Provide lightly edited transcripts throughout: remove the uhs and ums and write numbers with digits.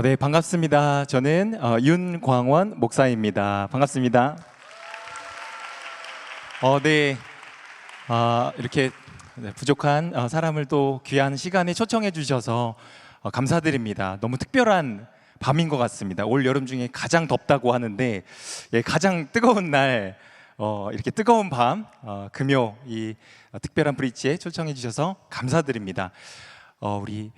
네, 반갑습니다. 저는 윤광원 목사입니다. 반갑습니다. 네, 이렇게 부족한 사람을 또 귀한 시간에 초청해 주셔서 감사드립니다. 너무 특별한 밤인 것 같습니다. 올 여름 중에 가장 덥다고 하는데 가장 뜨거운 날, 이렇게 뜨거운 밤, 금요 이 특별한 브릿지에 초청해 주셔서 감사드립니다. 우리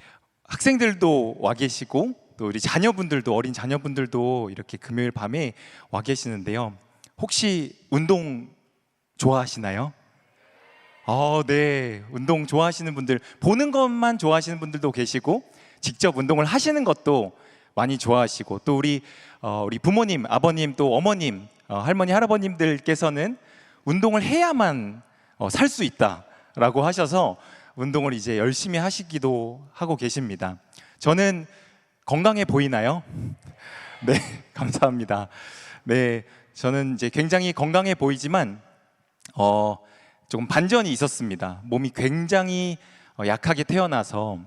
학생들도 와 계시고 또 우리 자녀분들도, 어린 자녀분들도 이렇게 금요일 밤에 와 계시는데요. 혹시 운동 좋아하시나요? 네, 운동 좋아하시는 분들, 보는 것만 좋아하시는 분들도 계시고 직접 운동을 하시는 것도 많이 좋아하시고, 또 우리 부모님, 아버님, 또 어머님, 할머니, 할아버님들께서는 운동을 해야만 살 수 있다라고 하셔서 운동을 이제 열심히 하시기도 하고 계십니다. 저는 건강해 보이나요? 네, 감사합니다. 네, 저는 이제 굉장히 건강해 보이지만 조금 반전이 있었습니다. 몸이 굉장히 약하게 태어나서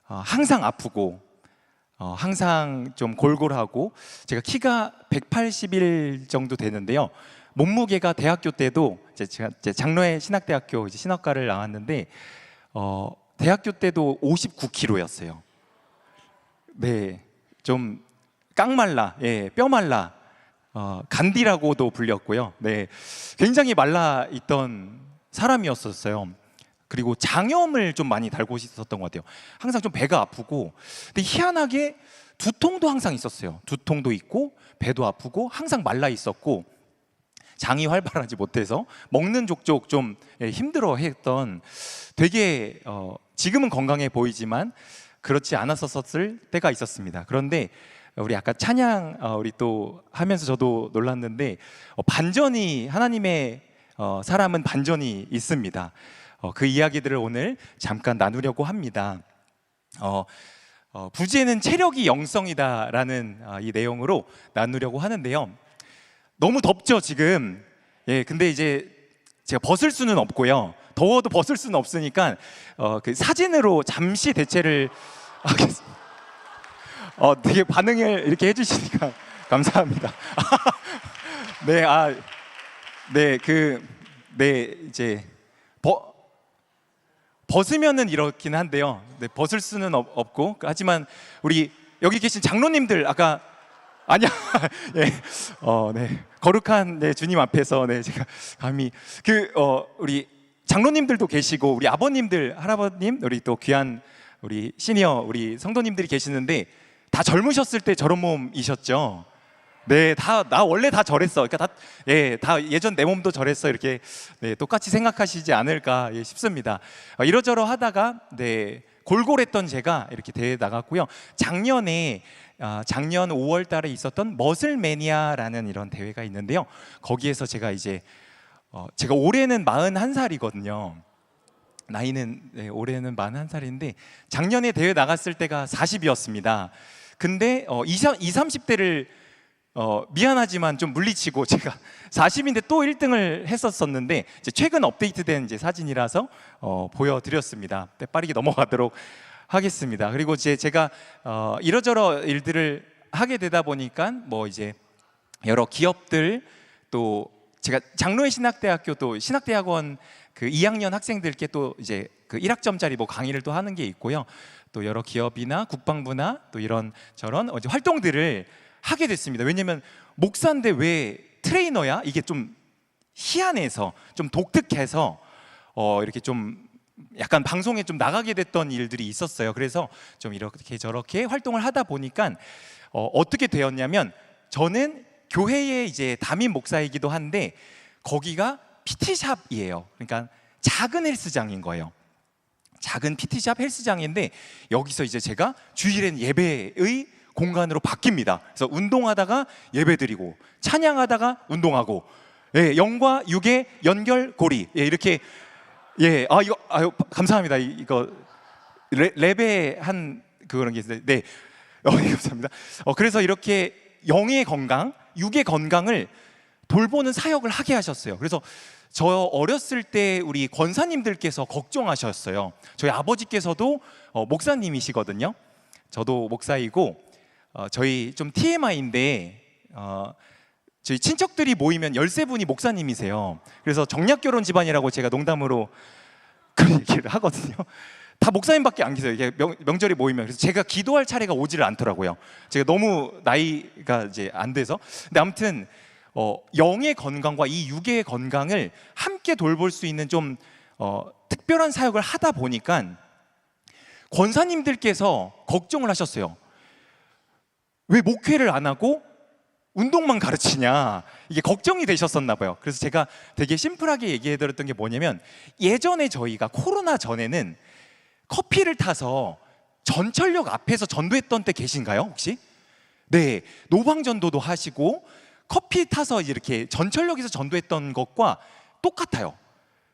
항상 아프고 항상 좀 골골하고, 제가 키가 181 정도 되는데요. 몸무게가 대학교 때도 제가 장로회 신학대학교 이제 신학과를 나왔는데 대학교 때도 59kg였어요. 네, 좀 깡말라, 뼈 말라, 간디라고도 불렸고요. 네, 굉장히 말라 있던 사람이었었어요. 그리고 장염을 좀 많이 달고 있었던 것 같아요. 항상 좀 배가 아프고, 근데 희한하게 두통도 항상 있었어요. 두통도 있고 배도 아프고 항상 말라 있었고, 장이 활발하지 못해서 먹는 족족 좀 힘들어했던, 되게 지금은 건강해 보이지만 그렇지 않았었을 때가 있었습니다. 그런데 우리 아까 찬양 우리 또 하면서 저도 놀랐는데, 반전이, 하나님의 사람은 반전이 있습니다. 그 이야기들을 오늘 잠깐 나누려고 합니다. 부제는 체력이 영성이다라는 이 내용으로 나누려고 하는데요. 너무 덥죠 지금. 근데 이제 제가 벗을 수는 없고요. 더워도 벗을 수는 없으니까 그 사진으로 잠시 대체를 하겠습니다. 되게 반응을 이렇게 해주시니까 감사합니다. 이제 벗으면은 이렇긴 한데요. 네, 벗을 수는 없고, 하지만 우리 여기 계신 장로님들, 아까 아니야, 거룩한 주님 앞에서 제가 감히 우리 장로님들도 계시고 우리 아버님들, 할아버님, 우리 또 귀한 우리 시니어 우리 성도님들이 계시는데 다 젊으셨을 때 저런 몸이셨죠? 네, 나 원래 다 저랬어. 그러니까 다 예전 내 몸도 저랬어. 이렇게 똑같이 생각하시지 않을까 싶습니다. 이러저러 하다가 골골했던 제가 이렇게 대회에 나갔고요. 작년 5월 달에 있었던 머슬매니아라는 이런 대회가 있는데요. 거기에서 제가 제가 올해는 41살이거든요. 나이는 올해는 41살인데 작년에 대회 나갔을 때가 40이었습니다. 근데 20, 30대를 미안하지만 좀 물리치고 제가 40인데 또 1등을 했었었는데, 최근 업데이트된 사진이라서 보여드렸습니다. 빠르게 넘어가도록 하겠습니다. 그리고 제가 이러저러 일들을 하게 되다 보니까 이제 여러 기업들, 또 제가 장로회 신학대학교 또 신학대학원 그 2학년 학생들께 또 이제 그 1학점짜리 강의를 또 하는 게 있고요. 또 여러 기업이나 국방부나 또 이런 저런 활동들을 하게 됐습니다. 왜냐면 목사인데 왜 트레이너야? 이게 좀 희한해서, 좀 독특해서 이렇게 좀 약간 방송에 좀 나가게 됐던 일들이 있었어요. 그래서 좀 이렇게 저렇게 활동을 하다 보니까 어떻게 되었냐면, 저는 교회의 이제 담임 목사이기도 한데 거기가 PT샵이에요. 그러니까 작은 헬스장인 거예요. 작은 PT샵 헬스장인데 여기서 이제 제가 주일엔 예배의 공간으로 바뀝니다. 그래서 운동하다가 예배드리고, 찬양하다가 운동하고, 영과 육의 연결고리, 이렇게 감사합니다. 이거 랩에 한 그런 게 있는데, 감사합니다. 그래서 이렇게 영의 건강, 육의 건강을 돌보는 사역을 하게 하셨어요. 그래서 저 어렸을 때 우리 권사님들께서 걱정하셨어요. 저희 아버지께서도 목사님이시거든요. 저도 목사이고, 저희 좀 TMI인데 저희 친척들이 모이면 13분이 목사님이세요. 그래서 정략결혼 집안이라고 제가 농담으로 그런 얘기를 하거든요. 다 목사님밖에 안 계세요. 이게 명절이 모이면. 그래서 제가 기도할 차례가 오지를 않더라고요. 제가 너무 나이가 이제 안 돼서. 근데 아무튼 영의 건강과 이 육의 건강을 함께 돌볼 수 있는 좀 특별한 사역을 하다 보니까 권사님들께서 걱정을 하셨어요. 왜 목회를 안 하고 운동만 가르치냐, 이게 걱정이 되셨었나 봐요. 그래서 제가 되게 심플하게 얘기해 드렸던 게 뭐냐면, 예전에 저희가 코로나 전에는 커피를 타서 전철역 앞에서 전도했던 때 계신가요, 혹시? 네, 노방전도도 하시고 커피 타서 이렇게 전철역에서 전도했던 것과 똑같아요.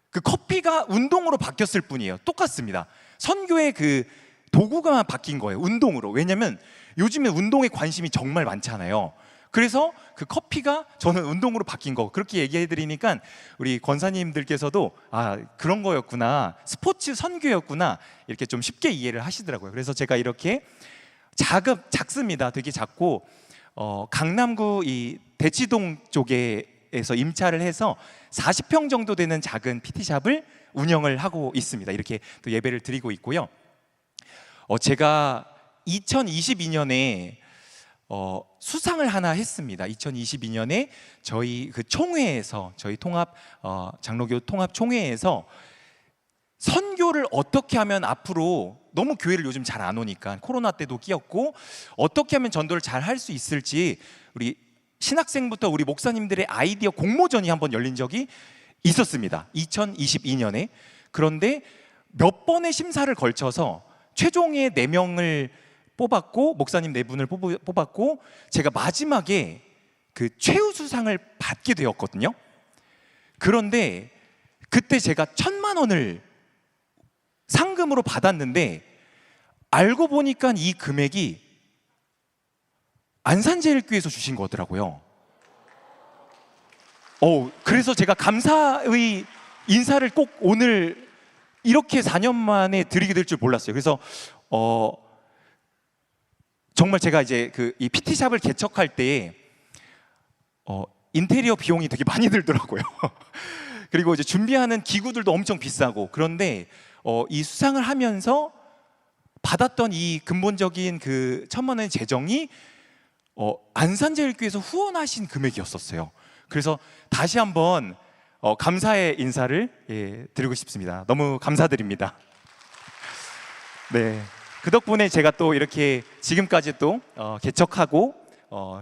그 커피가 운동으로 바뀌었을 뿐이에요. 똑같습니다. 선교의 그 도구가 바뀐 거예요, 운동으로. 왜냐면 요즘에 운동에 관심이 정말 많잖아요. 그래서 그 커피가 저는 운동으로 바뀐 거, 그렇게 얘기해 드리니까 우리 권사님들께서도 그런 거였구나, 스포츠 선교였구나, 이렇게 좀 쉽게 이해를 하시더라고요. 그래서 제가 이렇게 작습니다. 되게 작고 강남구 이 대치동 쪽에서 임차를 해서 40평 정도 되는 작은 PT샵을 운영을 하고 있습니다. 이렇게 또 예배를 드리고 있고요. 제가 2022년에 수상을 하나 했습니다. 2022년에 저희 그 총회에서, 저희 장로교 통합 총회에서 선교를 어떻게 하면 앞으로, 너무 교회를 요즘 잘 안 오니까 코로나 때도 끼었고, 어떻게 하면 전도를 잘 할 수 있을지 우리 신학생부터 우리 목사님들의 아이디어 공모전이 한번 열린 적이 있었습니다. 2022년에. 그런데 몇 번의 심사를 걸쳐서 최종의 4명을 뽑았고, 목사님 4분을 뽑았고, 제가 마지막에 그 최우수상을 받게 되었거든요. 그런데 그때 제가 1,000만 원을 상금으로 받았는데, 알고 보니까 이 금액이 안산제일교회에서 주신 거더라고요. 그래서 제가 감사의 인사를 꼭 오늘 이렇게 4년 만에 드리게 될 줄 몰랐어요. 그래서 정말 제가 이제 이 PT샵을 개척할 때 인테리어 비용이 되게 많이 들더라고요. 그리고 이제 준비하는 기구들도 엄청 비싸고. 그런데 이 수상을 하면서 받았던 이 근본적인 그 1,000만 원의 재정이 안산제일교회에서 후원하신 금액이었었어요. 그래서 다시 한번 감사의 인사를 드리고 싶습니다. 너무 감사드립니다. 네, 그 덕분에 제가 또 이렇게 지금까지 또 개척하고,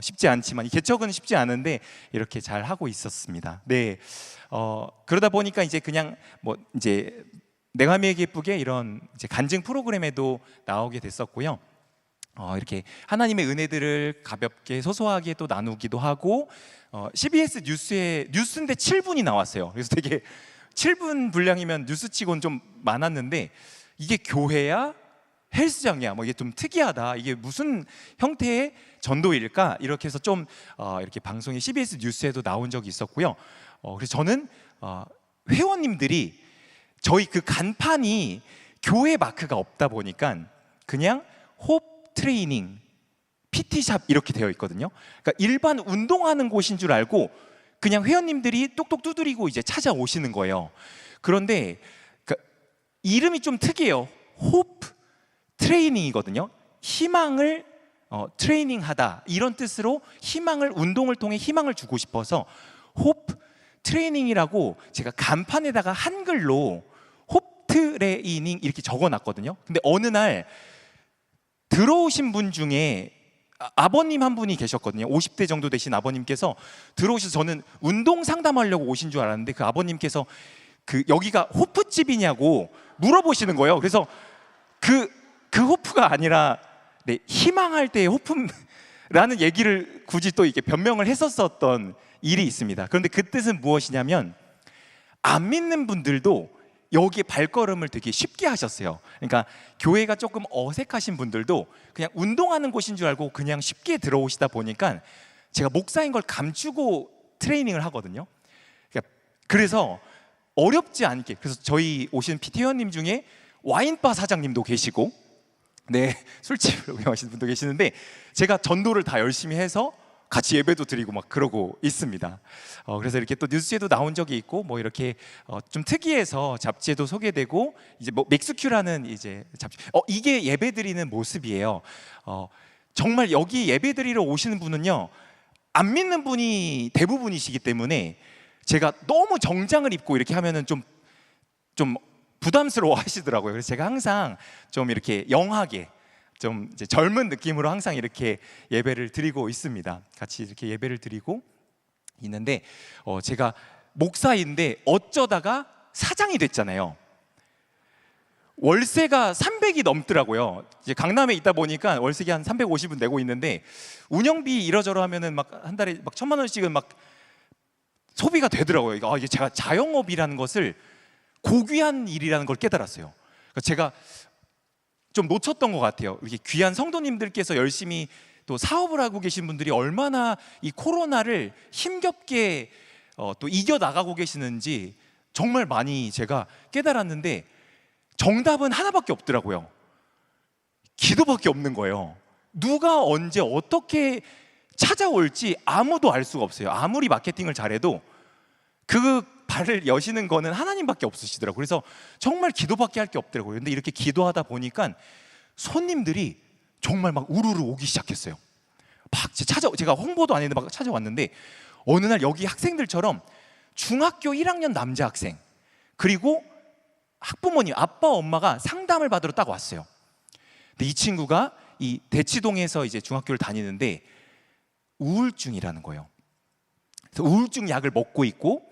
쉽지 않지만, 이 개척은 쉽지 않은데 이렇게 잘 하고 있었습니다. 네, 그러다 보니까 이제 그냥 이제 내가 미에게 예쁘게 이런 이제 간증 프로그램에도 나오게 됐었고요. 이렇게 하나님의 은혜들을 가볍게 소소하게 또 나누기도 하고, CBS 뉴스인데 7분이 나왔어요. 그래서 되게 7분 분량이면 뉴스치고는 좀 많았는데, 이게 교회야? 헬스장이야? 이게 좀 특이하다. 이게 무슨 형태의 전도일까? 이렇게 해서 좀 이렇게 방송에 CBS 뉴스에도 나온 적이 있었고요. 그래서 저는 회원님들이 저희 그 간판이 교회 마크가 없다 보니까 그냥 홉 트레이닝, PT샵 이렇게 되어 있거든요. 그러니까 일반 운동하는 곳인 줄 알고 그냥 회원님들이 똑똑 두드리고 이제 찾아오시는 거예요. 그런데 이름이 좀 특이해요. 홉 트레이닝이거든요. 희망을 트레이닝하다, 이런 뜻으로 희망을, 운동을 통해 희망을 주고 싶어서 홉 트레이닝이라고 제가 간판에다가 한글로 홉 트레이닝 이렇게 적어놨거든요. 근데 어느 날 들어오신 분 중에 아버님 한 분이 계셨거든요. 50대 정도 되신 아버님께서 들어오셔서, 저는 운동 상담하려고 오신 줄 알았는데 그 아버님께서 여기가 호프집이냐고 물어보시는 거예요. 그래서 그 호프가 아니라 희망할 때의 호프라는 얘기를 굳이 또 이렇게 변명을 했었던 일이 있습니다. 그런데 그 뜻은 무엇이냐면, 안 믿는 분들도 여기에 발걸음을 되게 쉽게 하셨어요. 그러니까 교회가 조금 어색하신 분들도 그냥 운동하는 곳인 줄 알고 그냥 쉽게 들어오시다 보니까 제가 목사인 걸 감추고 트레이닝을 하거든요. 그래서 어렵지 않게, 그래서 저희 오신 PT 회원님 중에 와인바 사장님도 계시고, 네, 술집을 운영하시는 분도 계시는데 제가 전도를 다 열심히 해서 같이 예배도 드리고 막 그러고 있습니다. 그래서 이렇게 또 뉴스에도 나온 적이 있고 뭐 이렇게 좀 특이해서 잡지에도 소개되고 이제 뭐 맥스큐라는 이제 잡지 이게 예배 드리는 모습이에요. 정말 여기 예배 드리러 오시는 분은요 안 믿는 분이 대부분이시기 때문에 제가 너무 정장을 입고 이렇게 하면은 좀 부담스러워 하시더라고요. 그래서 제가 항상 좀 이렇게 영하게 좀 이제 젊은 느낌으로 항상 이렇게 예배를 드리고 있습니다. 같이 이렇게 예배를 드리고 있는데 제가 목사인데 어쩌다가 사장이 됐잖아요. 월세가 300이 넘더라고요. 이제 강남에 있다 보니까 월세가 한 350은 내고 있는데 운영비 이러저러 하면은 막 한 달에 막 1,000만 원씩은 막 소비가 되더라고요. 이게 제가 자영업이라는 것을 고귀한 일이라는 걸 깨달았어요. 그러니까 제가 좀 놓쳤던 것 같아요. 이렇게 귀한 성도님들께서 열심히 또 사업을 하고 계신 분들이 얼마나 이 코로나를 힘겹게 또 이겨 나가고 계시는지 정말 많이 제가 깨달았는데 정답은 하나밖에 없더라고요. 기도밖에 없는 거예요. 누가 언제 어떻게 찾아올지 아무도 알 수가 없어요. 아무리 마케팅을 잘해도 그 발을 여시는 거는 하나님밖에 없으시더라고요. 그래서 정말 기도밖에 할 게 없더라고요. 근데 이렇게 기도하다 보니까 손님들이 정말 막 우르르 오기 시작했어요. 막 제가 홍보도 안 했는데 막 찾아왔는데 어느 날 여기 학생들처럼 중학교 1학년 남자 학생 그리고 학부모님 아빠 엄마가 상담을 받으러 딱 왔어요. 근데 이 친구가 이 대치동에서 이제 중학교를 다니는데 우울증이라는 거예요. 그래서 우울증 약을 먹고 있고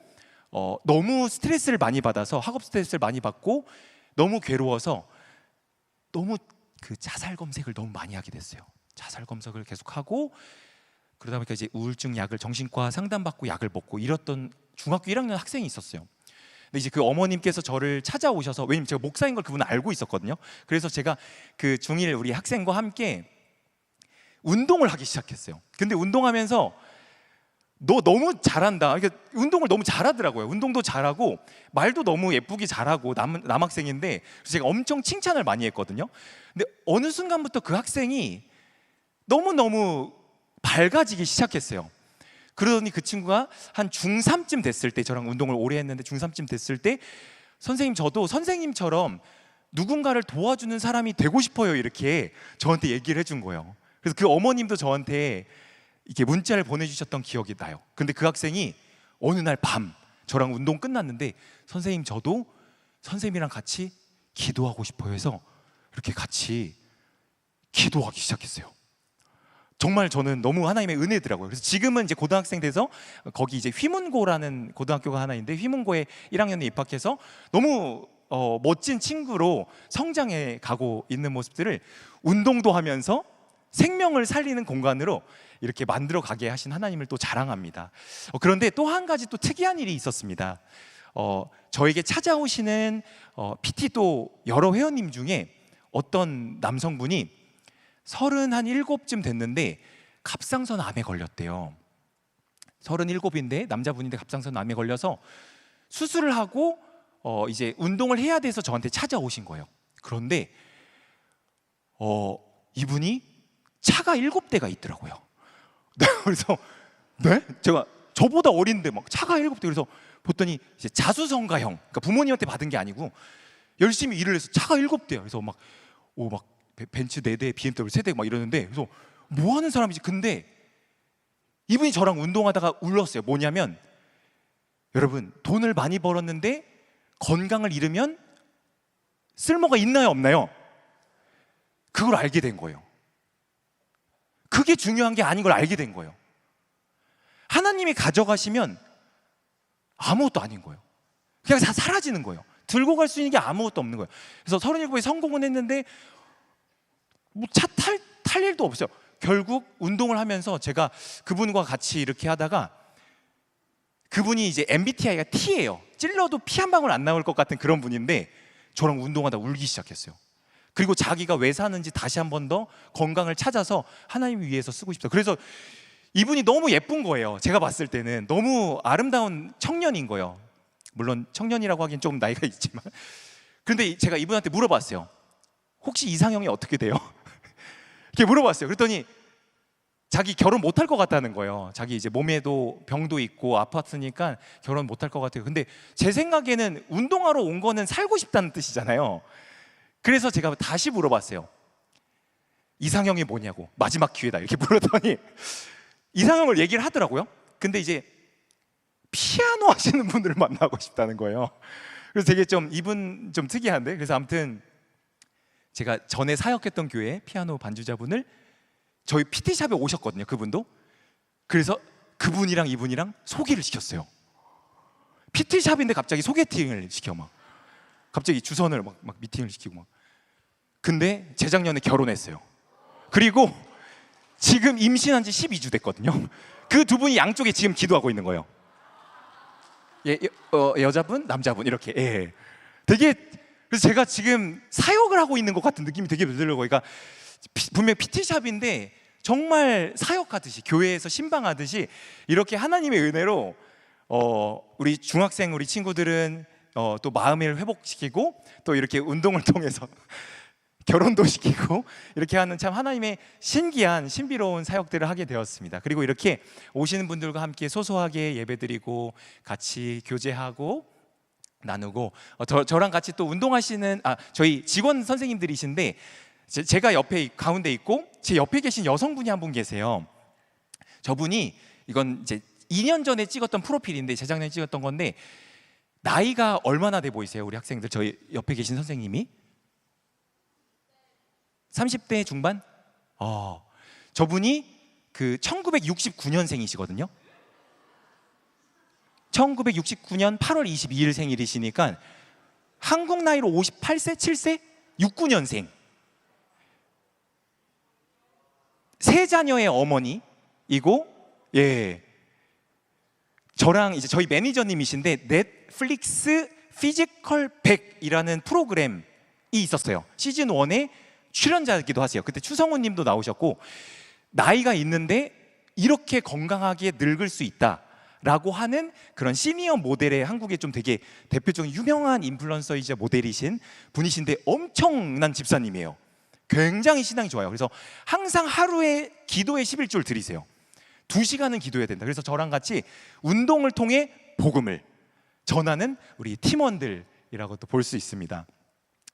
너무 스트레스를 많이 받아서 학업 스트레스를 많이 받고 너무 괴로워서 너무 그 자살 검색을 너무 많이 하게 됐어요. 자살 검색을 계속하고 그러다 보니까 이제 우울증 약을 정신과 상담받고 약을 먹고 이랬던 중학교 1학년 학생이 있었어요. 근데 이제 그 어머님께서 저를 찾아오셔서 왜냐면 제가 목사인 걸 그분은 알고 있었거든요. 그래서 제가 그 중1 우리 학생과 함께 운동을 하기 시작했어요. 근데 운동하면서 너 너무 잘한다. 그러니까 운동을 너무 잘하더라고요. 운동도 잘하고 말도 너무 예쁘게 잘하고 남학생인데 제가 엄청 칭찬을 많이 했거든요. 근데 어느 순간부터 그 학생이 너무너무 밝아지기 시작했어요. 그러더니 그 친구가 한 중3쯤 됐을 때 저랑 운동을 오래 했는데 중3쯤 됐을 때 선생님 저도 선생님처럼 누군가를 도와주는 사람이 되고 싶어요 이렇게 저한테 얘기를 해준 거예요. 그래서 그 어머님도 저한테 이렇게 문자를 보내주셨던 기억이 나요. 근데 그 학생이 어느 날 밤 저랑 운동 끝났는데 선생님 저도 선생님이랑 같이 기도하고 싶어요 해서 이렇게 같이 기도하기 시작했어요. 정말 저는 너무 하나님의 은혜더라고요. 그래서 지금은 이제 고등학생 돼서 거기 이제 휘문고라는 고등학교가 하나 있는데 휘문고에 1학년에 입학해서 너무 멋진 친구로 성장해 가고 있는 모습들을 운동도 하면서 생명을 살리는 공간으로 이렇게 만들어 가게 하신 하나님을 또 자랑합니다. 그런데 또 한 가지 또 특이한 일이 있었습니다. 저에게 찾아오시는 PT 또 여러 회원님 중에 어떤 남성분이 37쯤 됐는데 갑상선 암에 걸렸대요. 37인데 남자분인데 갑상선 암에 걸려서 수술을 하고 이제 운동을 해야 돼서 저한테 찾아오신 거예요. 그런데 이분이 차가 7대가 있더라고요. 네, 그래서 네? 제가 저보다 어린데 막 차가 7대 그래서 보더니 이제 자수성가형 그러니까 부모님한테 받은 게 아니고 열심히 일을 해서 차가 7대야. 그래서 막 벤츠 4대, BMW 3대 막 이러는데 그래서 뭐 하는 사람이지? 근데 이분이 저랑 운동하다가 울었어요. 뭐냐면 여러분 돈을 많이 벌었는데 건강을 잃으면 쓸모가 있나요 없나요? 그걸 알게 된 거예요. 그게 중요한 게 아닌 걸 알게 된 거예요. 하나님이 가져가시면 아무것도 아닌 거예요. 그냥 다 사라지는 거예요. 들고 갈 수 있는 게 아무것도 없는 거예요. 그래서 37에 성공은 했는데 뭐 차 탈 일도 없어요. 결국 운동을 하면서 제가 그분과 같이 이렇게 하다가 그분이 이제 MBTI가 T예요. 찔러도 피 한 방울 안 나올 것 같은 그런 분인데 저랑 운동하다 울기 시작했어요. 그리고 자기가 왜 사는지 다시 한 번 더 건강을 찾아서 하나님 위해서 쓰고 싶다. 그래서 이분이 너무 예쁜 거예요. 제가 봤을 때는 너무 아름다운 청년인 거예요. 물론 청년이라고 하기엔 조금 나이가 있지만. 그런데 제가 이분한테 물어봤어요. 혹시 이상형이 어떻게 돼요? 이렇게 물어봤어요. 그랬더니 자기 결혼 못할 것 같다는 거예요. 자기 이제 몸에도 병도 있고 아팠으니까 결혼 못할 것 같아요. 근데 제 생각에는 운동하러 온 거는 살고 싶다는 뜻이잖아요. 그래서 제가 다시 물어봤어요. 이상형이 뭐냐고. 마지막 기회다 이렇게 물었더니 이상형을 얘기를 하더라고요. 근데 이제 피아노 하시는 분들을 만나고 싶다는 거예요. 그래서 되게 좀 이분 좀 특이한데, 그래서 아무튼 제가 전에 사역했던 교회 피아노 반주자분을 저희 PT샵에 오셨거든요. 그분도. 그래서 그분이랑 이분이랑 소개를 시켰어요. PT샵인데 갑자기 소개팅을 시켜. 막 갑자기 주선을 막 미팅을 시키고 막. 근데 재작년에 결혼했어요. 그리고 지금 임신한 지 12주 됐거든요. 그 두 분이 양쪽에 지금 기도하고 있는 거예요. 여자분, 남자분 이렇게. 예. 되게, 그래서 제가 지금 사역을 하고 있는 것 같은 느낌이 되게 들려요. 그러니까 분명 PT샵인데 정말 사역하듯이, 교회에서 신방하듯이 이렇게 하나님의 은혜로 우리 중학생 우리 친구들은 또 마음을 회복시키고 또 이렇게 운동을 통해서 결혼도 시키고 이렇게 하는 참 하나님의 신기한 신비로운 사역들을 하게 되었습니다. 그리고 이렇게 오시는 분들과 함께 소소하게 예배드리고 같이 교제하고 나누고 저랑 같이 또 운동하시는 저희 직원 선생님들이신데 제가 옆에 가운데 있고 제 옆에 계신 여성분이 한 분 계세요. 저분이 이건 이제 2년 전에 찍었던 프로필인데 재작년에 찍었던 건데 나이가 얼마나 돼 보이세요? 우리 학생들 저희 옆에 계신 선생님이 30대 중반? 저분이 그 1969년생이시거든요. 1969년 8월 22일 생일이시니까 한국 나이로 58세, 7세? 69년생. 세 자녀의 어머니이고, 예. 저랑 이제 저희 매니저님이신데 넷플릭스 피지컬 100이라는 프로그램이 있었어요. 시즌 1에 출연자이기도 하세요. 그때 추성훈 님도 나오셨고, 나이가 있는데 이렇게 건강하게 늙을 수 있다라고 하는 그런 시니어 모델의 한국의 좀 되게 대표적인 유명한 인플루언서이자 모델이신 분이신데 엄청난 집사님이에요. 굉장히 신앙이 좋아요. 그래서 항상 하루에 기도에 11조를 드리세요. 2시간은 기도해야 된다. 그래서 저랑 같이 운동을 통해 복음을 전하는 우리 팀원들이라고 또 볼 수 있습니다.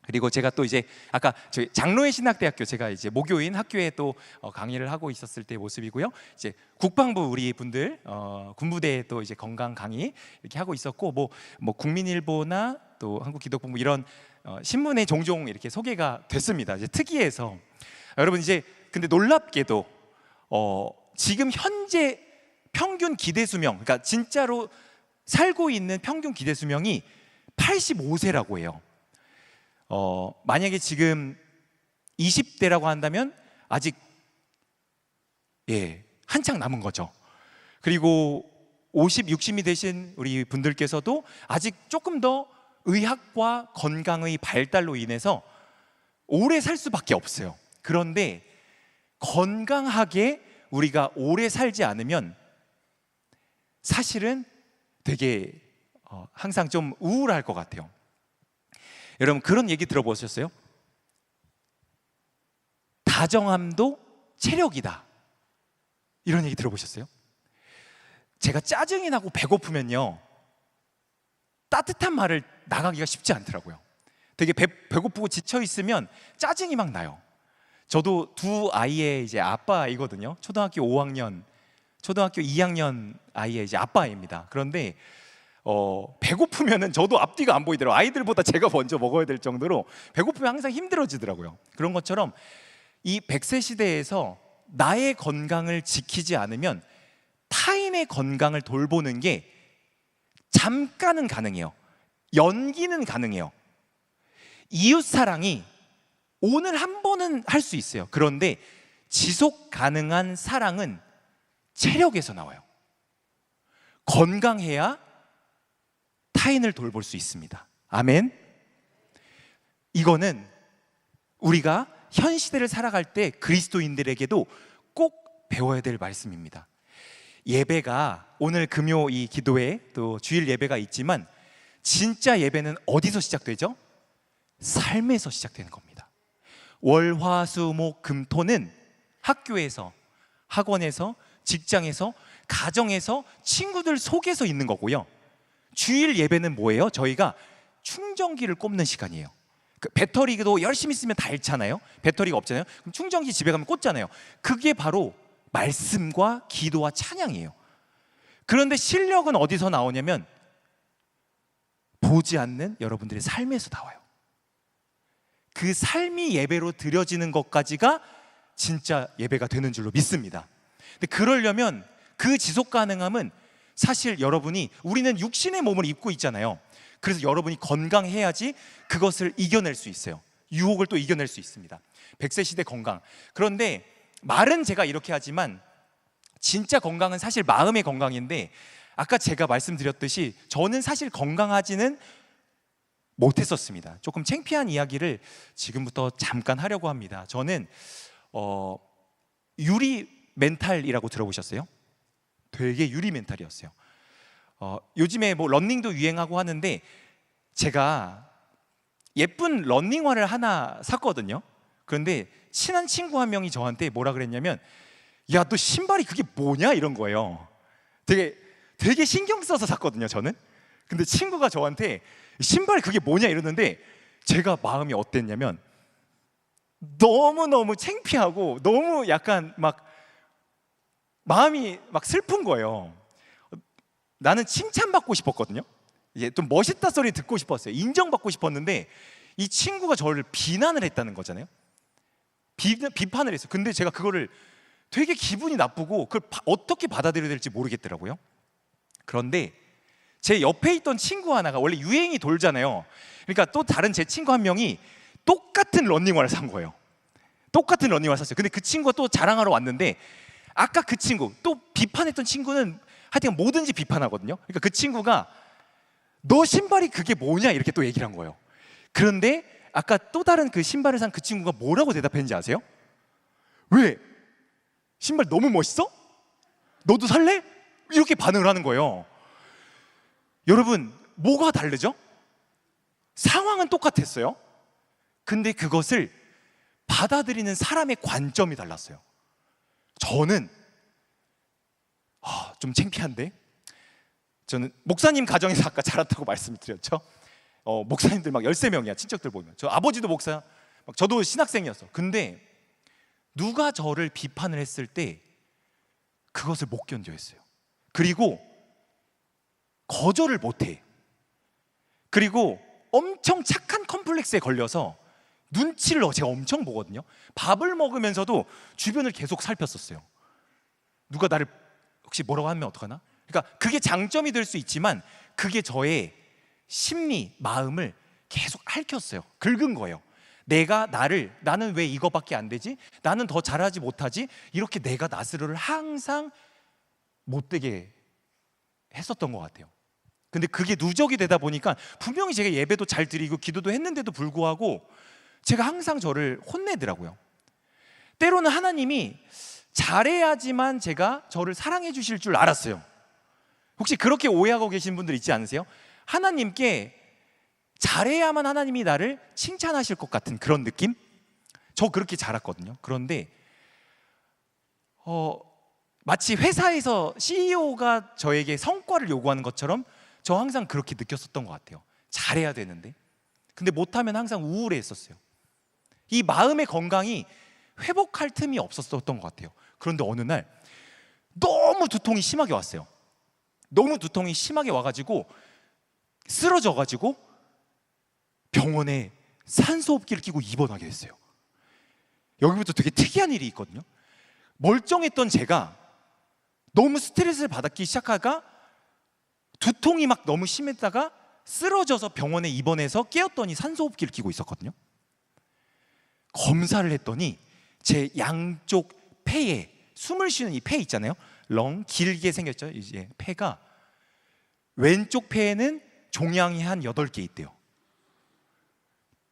그리고 제가 또 이제 아까 저희 장로의 신학대학교 제가 이제 목요인 학교에 또 강의를 하고 있었을 때의 모습이고요. 이제 국방부 우리 분들 군부대에 또 이제 건강 강의 이렇게 하고 있었고 뭐 국민일보나 또 한국기독본부 이런 신문에 종종 이렇게 소개가 됐습니다. 이제 특이해서 여러분 이제 근데 놀랍게도 지금 현재 평균 기대 수명, 그러니까 진짜로 살고 있는 평균 기대 수명이 85세라고 해요. 만약에 지금 20대라고 한다면 아직 한창 남은 거죠. 그리고 50, 60이 되신 우리 분들께서도 아직 조금 더 의학과 건강의 발달로 인해서 오래 살 수밖에 없어요. 그런데 건강하게 우리가 오래 살지 않으면 사실은 되게 항상 좀 우울할 것 같아요. 여러분 그런 얘기 들어보셨어요? 다정함도 체력이다. 이런 얘기 들어보셨어요? 제가 짜증이 나고 배고프면요 따뜻한 말을 나가기가 쉽지 않더라고요. 되게 배고프고 지쳐 있으면 짜증이 막 나요. 저도 두 아이의 이제 아빠이거든요. 초등학교 5학년, 초등학교 2학년 아이의 이제 아빠입니다. 그런데 배고프면은 저도 앞뒤가 안 보이더라고요. 아이들보다 제가 먼저 먹어야 될 정도로 배고프면 항상 힘들어지더라고요. 그런 것처럼 이 100세 시대에서 나의 건강을 지키지 않으면 타인의 건강을 돌보는 게 잠깐은 가능해요. 연기는 가능해요. 이웃 사랑이 오늘 한 번은 할 수 있어요. 그런데 지속 가능한 사랑은 체력에서 나와요. 건강해야 타인을 돌볼 수 있습니다. 아멘. 이거는 우리가 현 시대를 살아갈 때 그리스도인들에게도 꼭 배워야 될 말씀입니다. 예배가 오늘 금요 이 기도회 또 주일 예배가 있지만 진짜 예배는 어디서 시작되죠? 삶에서 시작되는 겁니다. 월, 화, 수, 목, 금, 토는 학교에서, 학원에서, 직장에서, 가정에서, 친구들 속에서 있는 거고요. 주일 예배는 뭐예요? 저희가 충전기를 꼽는 시간이에요. 그 배터리도 열심히 쓰면 다 잃잖아요. 배터리가 없잖아요. 그럼 충전기 집에 가면 꽂잖아요. 그게 바로 말씀과 기도와 찬양이에요. 그런데 실력은 어디서 나오냐면 보지 않는 여러분들의 삶에서 나와요. 그 삶이 예배로 드려지는 것까지가 진짜 예배가 되는 줄로 믿습니다. 근데 그러려면 그 지속 가능함은 사실 여러분이, 우리는 육신의 몸을 입고 있잖아요. 그래서 여러분이 건강해야지 그것을 이겨낼 수 있어요. 유혹을 또 이겨낼 수 있습니다. 100세 시대 건강. 그런데 말은 제가 이렇게 하지만 진짜 건강은 사실 마음의 건강인데, 아까 제가 말씀드렸듯이 저는 사실 건강하지는 못했었습니다. 조금 창피한 이야기를 지금부터 잠깐 하려고 합니다. 저는 유리 멘탈이라고 들어보셨어요? 되게 유리 멘탈이었어요. 요즘에 뭐 러닝도 유행하고 하는데 제가 예쁜 러닝화를 하나 샀거든요. 그런데 친한 친구 한 명이 저한테 뭐라 그랬냐면, 야, 너 신발이 그게 뭐냐? 이런 거예요. 되게 신경 써서 샀거든요, 저는. 근데 친구가 저한테 신발이 그게 뭐냐 이러는데 제가 마음이 어땠냐면 너무너무 창피하고 너무 약간 막 마음이 막 슬픈 거예요. 나는 칭찬받고 싶었거든요. 이제 좀 멋있다 소리 듣고 싶었어요. 인정받고 싶었는데 이 친구가 저를 비난을 했다는 거잖아요. 비판을 했어요. 근데 제가 그거를 되게 기분이 나쁘고 그걸 어떻게 받아들여야 될지 모르겠더라고요. 그런데 제 옆에 있던 친구 하나가, 원래 유행이 돌잖아요. 그러니까 또 다른 제 친구 한 명이 똑같은 러닝화를 산 거예요. 똑같은 러닝화를 샀어요. 근데 그 친구가 또 자랑하러 왔는데, 아까 그 친구, 또 비판했던 친구는 하여튼 뭐든지 비판하거든요. 그러니까 그 친구가 너 신발이 그게 뭐냐 이렇게 또 얘기를 한 거예요. 그런데 아까 또 다른 그 신발을 산 그 친구가 뭐라고 대답했는지 아세요? 왜? 신발 너무 멋있어? 너도 살래? 이렇게 반응을 하는 거예요. 여러분, 뭐가 다르죠? 상황은 똑같았어요. 근데 그것을 받아들이는 사람의 관점이 달랐어요. 저는 좀 창피한데, 저는 목사님 가정에서 아까 자랐다고 말씀드렸죠. 목사님들 막 13명이야 친척들 보면. 저 아버지도 목사, 저도 신학생이었어. 근데 누가 저를 비판을 했을 때 그것을 못 견뎌 했어요. 그리고 거절을 못해. 그리고 엄청 착한 컴플렉스에 걸려서 눈치를 제가 엄청 보거든요. 밥을 먹으면서도 주변을 계속 살폈었어요. 누가 나를 혹시 뭐라고 하면 어떡하나? 그러니까 그게 장점이 될 수 있지만 그게 저의 심리, 마음을 계속 핥혔어요. 긁은 거예요. 나는 왜 이거밖에 안 되지? 나는 더 잘하지 못하지? 이렇게 내가 나 스스로를 항상 못되게 했었던 것 같아요. 근데 그게 누적이 되다 보니까 분명히 제가 예배도 잘 드리고 기도도 했는데도 불구하고 제가 항상 저를 혼내더라고요. 때로는 하나님이 잘해야지만 제가 저를 사랑해 주실 줄 알았어요. 혹시 그렇게 오해하고 계신 분들 있지 않으세요? 하나님께 잘해야만 하나님이 나를 칭찬하실 것 같은 그런 느낌? 저 그렇게 자랐거든요. 그런데 마치 회사에서 CEO가 저에게 성과를 요구하는 것처럼 저 항상 그렇게 느꼈었던 것 같아요. 잘해야 되는데, 근데 못하면 항상 우울해했었어요. 이 마음의 건강이 회복할 틈이 없었던 것 같아요. 그런데 어느 날 너무 두통이 심하게 왔어요. 너무 두통이 심하게 와가지고 쓰러져가지고 병원에 산소호흡기를 끼고 입원하게 됐어요. 여기부터 되게 특이한 일이 있거든요. 멀쩡했던 제가 너무 스트레스를 받기 시작하다가 두통이 막 너무 심했다가 쓰러져서 병원에 입원해서 깨었더니 산소호흡기를 끼고 있었거든요. 검사를 했더니 제 양쪽 폐에, 숨을 쉬는 이 폐 있잖아요. 렁 길게 생겼죠. 이제 폐가, 왼쪽 폐에는 종양이 한 8개 있대요.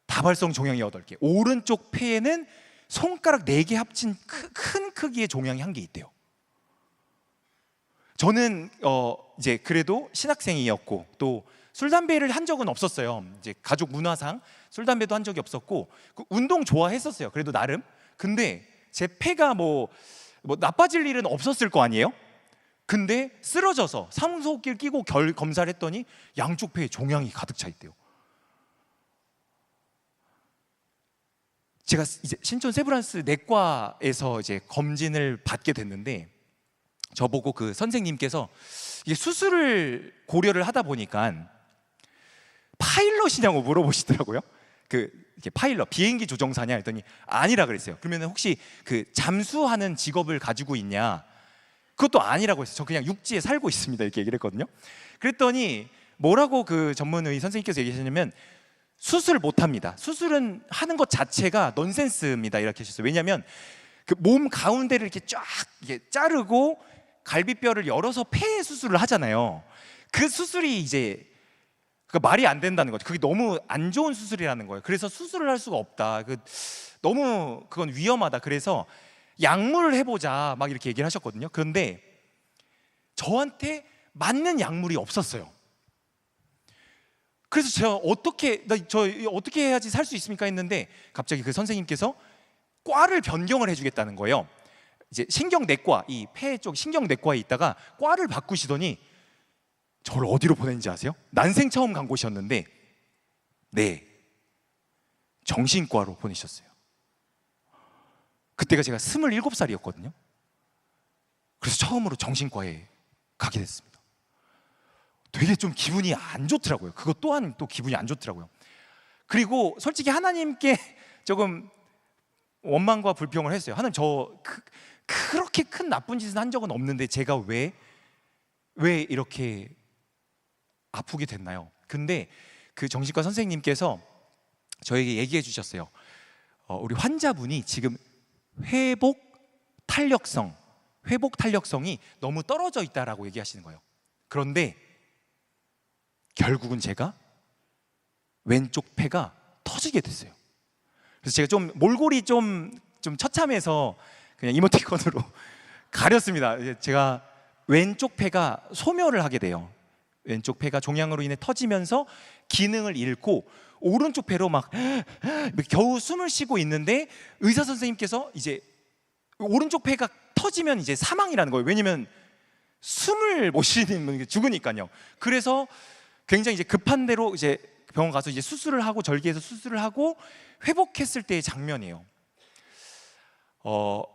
다발성 종양이 8개. 오른쪽 폐에는 손가락 4개 합친 큰 크기의 종양이 1개 있대요. 저는 이제 그래도 신학생이었고 또 술 담배를 한 적은 없었어요. 이제 가족 문화상 술 담배도 한 적이 없었고 그 운동 좋아했었어요. 그래도 나름. 근데 제 폐가 뭐 나빠질 일은 없었을 거 아니에요? 근데 쓰러져서 산소호흡기를 끼고 검사를 했더니 양쪽 폐에 종양이 가득 차 있대요. 제가 이제 신촌 세브란스 내과에서 이제 검진을 받게 됐는데 저보고 그 선생님께서 이게 수술을 고려를 하다 보니까 파일럿이냐고 물어보시더라고요. 이렇게 파일럿, 비행기 조종사냐 했더니 아니라 그랬어요. 그러면 혹시 그 잠수하는 직업을 가지고 있냐? 그것도 아니라고 했어요. 저 그냥 육지에 살고 있습니다. 이렇게 얘기를 했거든요. 그랬더니 뭐라고 그 전문의 선생님께서 얘기하셨냐면 수술을 못 합니다. 수술은 하는 것 자체가 넌센스입니다. 이렇게 하셨어요. 왜냐하면 그 몸 가운데를 이렇게 쫙 이렇게 자르고 갈비뼈를 열어서 폐 수술을 하잖아요. 그 수술이 이제 말이 안 된다는 거죠. 그게 너무 안 좋은 수술이라는 거예요. 그래서 수술을 할 수가 없다. 너무 그건 위험하다. 그래서 약물을 해보자 막 이렇게 얘기를 하셨거든요. 그런데 저한테 맞는 약물이 없었어요. 그래서 제가 어떻게 해야지 살 수 있습니까 했는데 갑자기 그 선생님께서 과를 변경을 해주겠다는 거예요. 이제 신경내과, 이 폐 쪽 신경내과에 있다가 과를 바꾸시더니 저를 어디로 보냈는지 아세요? 난생 처음 간 곳이었는데 네, 정신과로 보내셨어요. 그때가 제가 27살이었거든요. 그래서 처음으로 정신과에 가게 됐습니다. 되게 좀 기분이 안 좋더라고요. 그것 또한 또 기분이 안 좋더라고요. 그리고 솔직히 하나님께 조금 원망과 불평을 했어요. 하나님, 그렇게 큰 나쁜 짓은 한 적은 없는데 제가 왜 이렇게 아프게 됐나요? 근데 그 정신과 선생님께서 저에게 얘기해 주셨어요. 우리 환자분이 지금 회복 탄력성이 너무 떨어져 있다라고 얘기하시는 거예요. 그런데 결국은 제가 왼쪽 폐가 터지게 됐어요. 그래서 제가 좀 몰골이 좀 처참해서 그냥 이모티콘으로 가렸습니다. 제가 왼쪽 폐가 소멸을 하게 돼요. 왼쪽 폐가 종양으로 인해 터지면서 기능을 잃고 오른쪽 폐로 막 겨우 숨을 쉬고 있는데 의사 선생님께서 이제 오른쪽 폐가 터지면 이제 사망이라는 거예요. 왜냐면 숨을 못 쉬는 죽으니까요. 그래서 굉장히 이제 급한 대로 이제 병원 가서 이제 수술을 하고 절개해서 수술을 하고 회복했을 때의 장면이에요.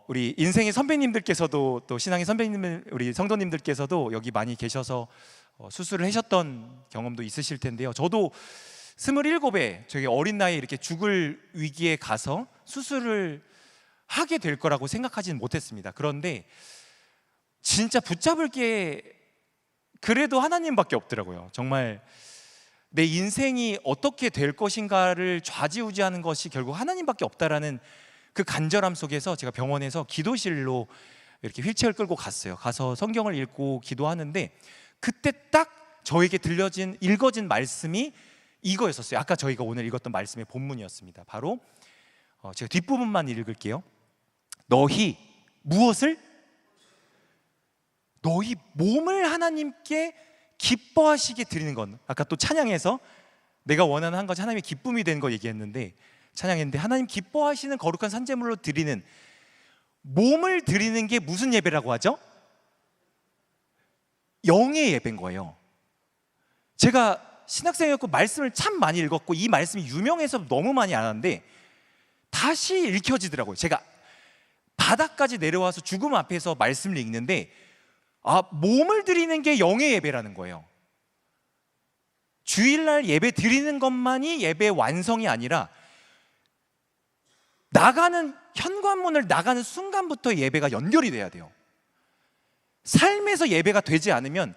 우리 인생의 선배님들께서도 또 신앙의 선배님, 우리 성도님들께서도 여기 많이 계셔서 수술을 하셨던 경험도 있으실 텐데요. 저도 27에 저기 어린 나이에 이렇게 죽을 위기에 가서 수술을 하게 될 거라고 생각하지는 못했습니다. 그런데 진짜 붙잡을 게 그래도 하나님밖에 없더라고요. 정말 내 인생이 어떻게 될 것인가를 좌지우지하는 것이 결국 하나님밖에 없다라는 그 간절함 속에서 제가 병원에서 기도실로 이렇게 휠체어를 끌고 갔어요. 가서 성경을 읽고 기도하는데 그때 딱 저에게 읽어진 말씀이 이거였었어요. 아까 저희가 오늘 읽었던 말씀의 본문이었습니다. 바로 제가 뒷부분만 읽을게요. 너희 몸을 하나님께 기뻐하시게 드리는 건, 아까 또 찬양에서 내가 원하는 한 가지 하나님의 기쁨이 되는 거 얘기했는데 찬양했는데 하나님 기뻐하시는 거룩한 산제물로 드리는 몸을 드리는 게 무슨 예배라고 하죠? 영의 예배인 거예요. 제가 신학생이었고 말씀을 참 많이 읽었고 이 말씀이 유명해서 너무 많이 알았는데 다시 읽혀지더라고요. 제가 바닥까지 내려와서 죽음 앞에서 말씀을 읽는데 몸을 드리는 게 영의 예배라는 거예요. 주일날 예배 드리는 것만이 예배의 완성이 아니라 현관문을 나가는 순간부터 예배가 연결이 돼야 돼요. 삶에서 예배가 되지 않으면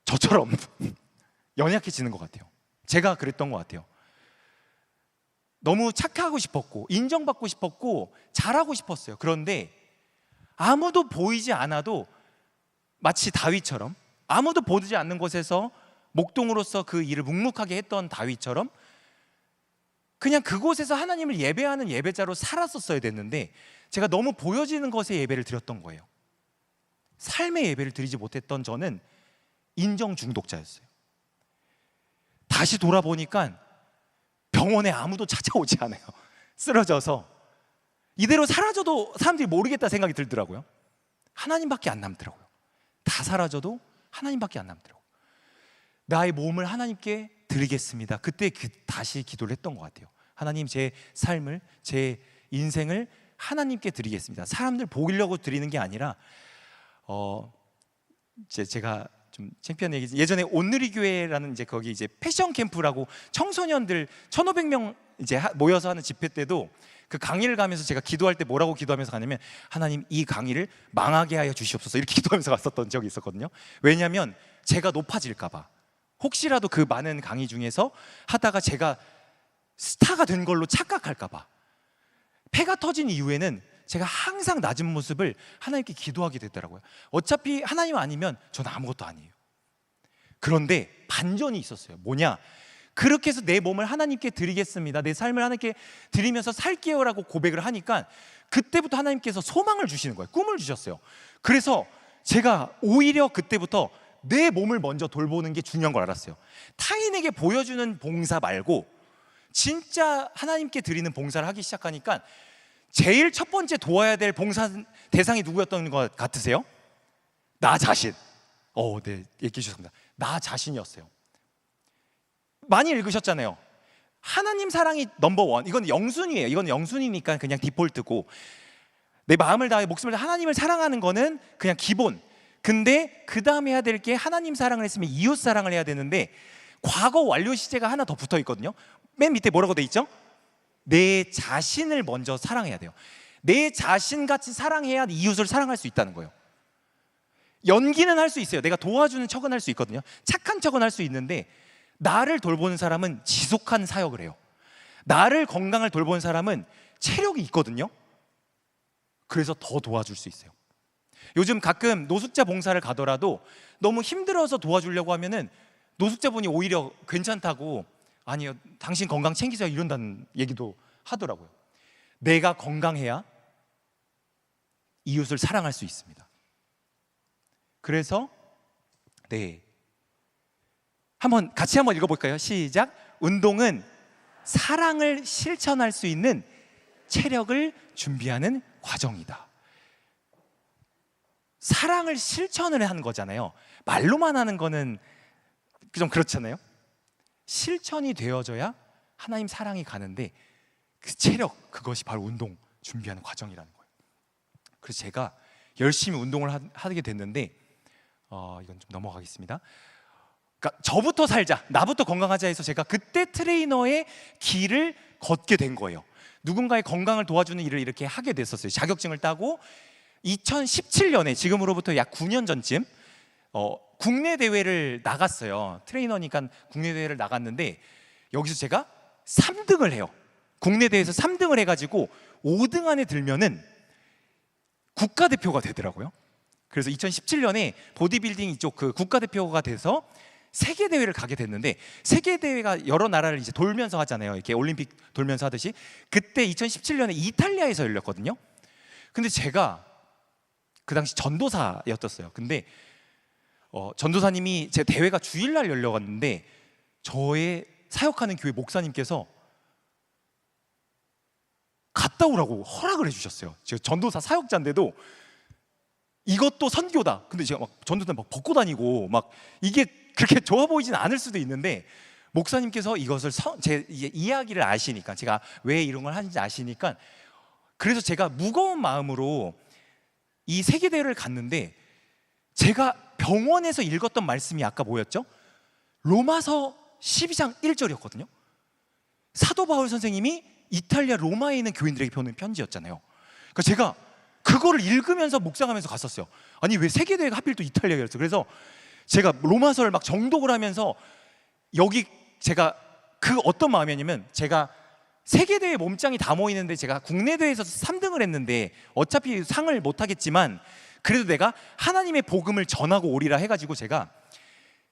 저처럼 연약해지는 것 같아요. 제가 그랬던 것 같아요. 너무 착하고 싶었고 인정받고 싶었고 잘하고 싶었어요. 그런데 아무도 보이지 않아도 마치 다윗처럼 아무도 보지 않는 곳에서 목동으로서 그 일을 묵묵하게 했던 다윗처럼 그냥 그곳에서 하나님을 예배하는 예배자로 살았었어야 됐는데 제가 너무 보여지는 것에 예배를 드렸던 거예요. 삶의 예배를 드리지 못했던 저는 인정 중독자였어요. 다시 돌아보니까 병원에 아무도 찾아오지 않아요. 쓰러져서 이대로 사라져도 사람들이 모르겠다 생각이 들더라고요. 하나님밖에 안 남더라고요. 다 사라져도 하나님밖에 안 남더라고요. 나의 몸을 하나님께 드리겠습니다. 그때 다시 기도를 했던 것 같아요. 하나님, 제 삶을, 제 인생을 하나님께 드리겠습니다. 사람들 보이려고 드리는 게 아니라 제가 좀 창피한 얘기지, 예전에 온누리 교회라는 이제 거기 이제 패션 캠프라고 청소년들 1,500명 이제 모여서 하는 집회 때도 그 강의를 가면서 제가 기도할 때 뭐라고 기도하면서 가냐면, 하나님, 이 강의를 망하게 하여 주시옵소서, 이렇게 기도하면서 갔었던 적이 있었거든요. 왜냐하면 제가 높아질까 봐, 혹시라도 그 많은 강의 중에서 하다가 제가 스타가 된 걸로 착각할까 봐. 폐가 터진 이후에는 제가 항상 낮은 모습을 하나님께 기도하게 되더라고요. 어차피 하나님 아니면 저는 아무것도 아니에요. 그런데 반전이 있었어요. 뭐냐? 그렇게 해서 내 몸을 하나님께 드리겠습니다, 내 삶을 하나님께 드리면서 살게요 라고 고백을 하니까 그때부터 하나님께서 소망을 주시는 거예요. 꿈을 주셨어요. 그래서 제가 오히려 그때부터 내 몸을 먼저 돌보는 게 중요한 걸 알았어요. 타인에게 보여주는 봉사 말고 진짜 하나님께 드리는 봉사를 하기 시작하니까 제일 첫 번째 도와야 될 봉사 대상이 누구였던 것 같으세요? 나 자신. 네, 얘기해 주셨습니다. 나 자신이었어요. 많이 읽으셨잖아요. 하나님 사랑이 넘버원. 이건 영순이에요. 이건 영순이니까 그냥 디폴트고, 내 마음을 다해 목숨을 다해 하나님을 사랑하는 거는 그냥 기본. 근데 그 다음에 해야 될 게, 하나님 사랑을 했으면 이웃 사랑을 해야 되는데 과거 완료 시제가 하나 더 붙어 있거든요. 맨 밑에 뭐라고 돼 있죠? 내 자신을 먼저 사랑해야 돼요. 내 자신같이 사랑해야 이웃을 사랑할 수 있다는 거예요. 연기는 할 수 있어요. 내가 도와주는 척은 할 수 있거든요. 착한 척은 할 수 있는데, 나를 돌보는 사람은 지속한 사역을 해요. 나를 건강을 돌보는 사람은 체력이 있거든요. 그래서 더 도와줄 수 있어요. 요즘 가끔 노숙자 봉사를 가더라도 너무 힘들어서 도와주려고 하면은 노숙자분이 오히려 괜찮다고, 아니요, 당신 건강 챙기세요, 이런다는 얘기도 하더라고요. 내가 건강해야 이웃을 사랑할 수 있습니다. 그래서 같이 한번 읽어볼까요? 시작. 운동은 사랑을 실천할 수 있는 체력을 준비하는 과정이다. 사랑을 실천을 하는 거잖아요. 말로만 하는 거는 좀 그렇잖아요. 실천이 되어져야 하나님 사랑이 가는데, 그 체력, 그것이 바로 운동 준비하는 과정이라는 거예요. 그래서 제가 열심히 운동을 하게 됐는데, 이건 좀 넘어가겠습니다. 그러니까 저부터 살자, 나부터 건강하자 해서 제가 그때 트레이너의 길을 걷게 된 거예요. 누군가의 건강을 도와주는 일을 이렇게 하게 됐었어요. 자격증을 따고 2017년에, 지금으로부터 약 9년 전쯤 국내 대회를 나갔어요. 트레이너니까 국내 대회를 나갔는데, 여기서 제가 3등을 해요. 국내 대회에서 3등을 해가지고 5등 안에 들면은 국가대표가 되더라고요. 그래서 2017년에 보디빌딩 이쪽 그 국가대표가 돼서 세계대회를 가게 됐는데, 세계대회가 여러 나라를 이제 돌면서 하잖아요. 이렇게 올림픽 돌면서 하듯이. 그때 2017년에 이탈리아에서 열렸거든요. 근데 제가 그 당시 전도사였었어요. 근데 전도사님이, 제 대회가 주일날 열려갔는데 저의 사역하는 교회 목사님께서 갔다 오라고 허락을 해주셨어요. 제가 전도사 사역자인데도 이것도 선교다. 근데 제가 막 전도사 막 벗고 다니고 막 이게 그렇게 좋아 보이진 않을 수도 있는데, 목사님께서 이것을 제 이야기를 아시니까, 제가 왜 이런 걸 하는지 아시니까, 그래서 제가 무거운 마음으로 이 세계대회를 갔는데, 제가 병원에서 읽었던 말씀이 아까 뭐였죠? 로마서 12장 1절이었거든요. 사도 바울 선생님이 이탈리아 로마에 있는 교인들에게 보낸 편지였잖아요. 그러니까 제가 그거를 읽으면서 묵상하면서 갔었어요. 아니, 왜 세계대회가 하필 또 이탈리아였어? 그래서 제가 로마서를 막 정독을 하면서, 여기 제가 그 어떤 마음이었냐면, 제가 세계대회 몸짱이 다 모이는데 제가 국내 대회에서 3등을 했는데 어차피 상을 못 하겠지만 그래도 내가 하나님의 복음을 전하고 오리라 해가지고 제가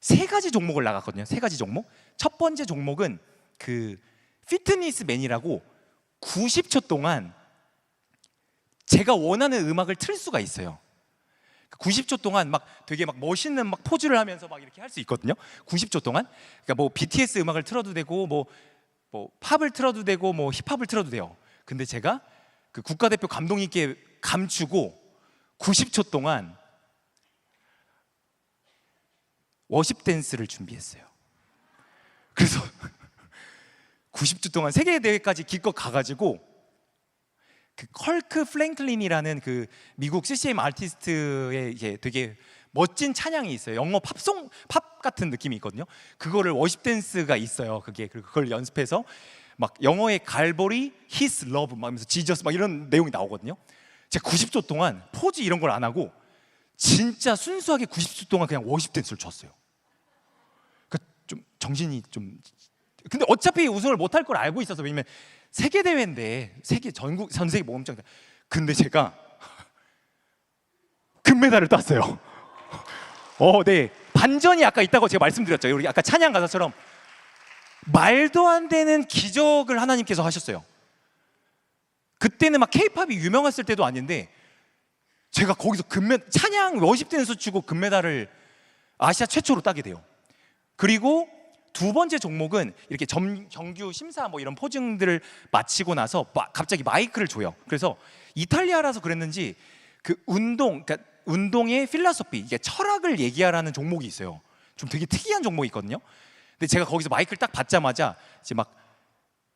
3가지 종목을 나갔거든요. 3가지 종목. 첫 번째 종목은 그 피트니스맨이라고 90초 동안 제가 원하는 음악을 틀 수가 있어요. 90초 동안 막 되게 막 멋있는 막 포즈를 하면서 막 이렇게 할 수 있거든요. 90초 동안. 그러니까 뭐 BTS 음악을 틀어도 되고 뭐 팝을 틀어도 되고 뭐 힙합을 틀어도 돼요. 근데 제가 그 국가대표 감독님께 감추고 90초 동안 워십 댄스를 준비했어요. 그래서 90초 동안 세계 대회까지 기껏 가가지고 그 컬크 플랭클린이라는 그 미국 CCM 아티스트의 이게 되게 멋진 찬양이 있어요. 영어 팝송 팝 같은 느낌이 있거든요. 그거를 워십 댄스가 있어요. 그걸 연습해서 막 영어의 갈보리, His Love 막 하면서 지저스 막 이런 내용이 나오거든요. 제가 90초 동안 포즈 이런 걸 안 하고 진짜 순수하게 90초 동안 그냥 워십 댄스를 췄어요. 그러니까 좀 정신이 좀 근데 어차피 우승을 못할 걸 알고 있어서 왜냐면 세계 대회인데 세계 전국 전 세계 모험장 근데 제가 금메달을 땄어요. 네 반전이 아까 있다고 제가 말씀드렸죠. 우리 아까 찬양 가사처럼 말도 안 되는 기적을 하나님께서 하셨어요. 그때는 막 K-팝이 유명했을 때도 아닌데 제가 거기서 찬양 워십 댄스 치고 금메달을 아시아 최초로 따게 돼요. 그리고 두 번째 종목은 이렇게 정규 심사 뭐 이런 포징들을 마치고 나서 갑자기 마이크를 줘요. 그래서 이탈리아라서 그랬는지 그 그러니까 운동의 필라소피, 이게 철학을 얘기하라는 종목이 있어요. 좀 되게 특이한 종목이 있거든요. 근데 제가 거기서 마이크를 딱 받자마자 이제 막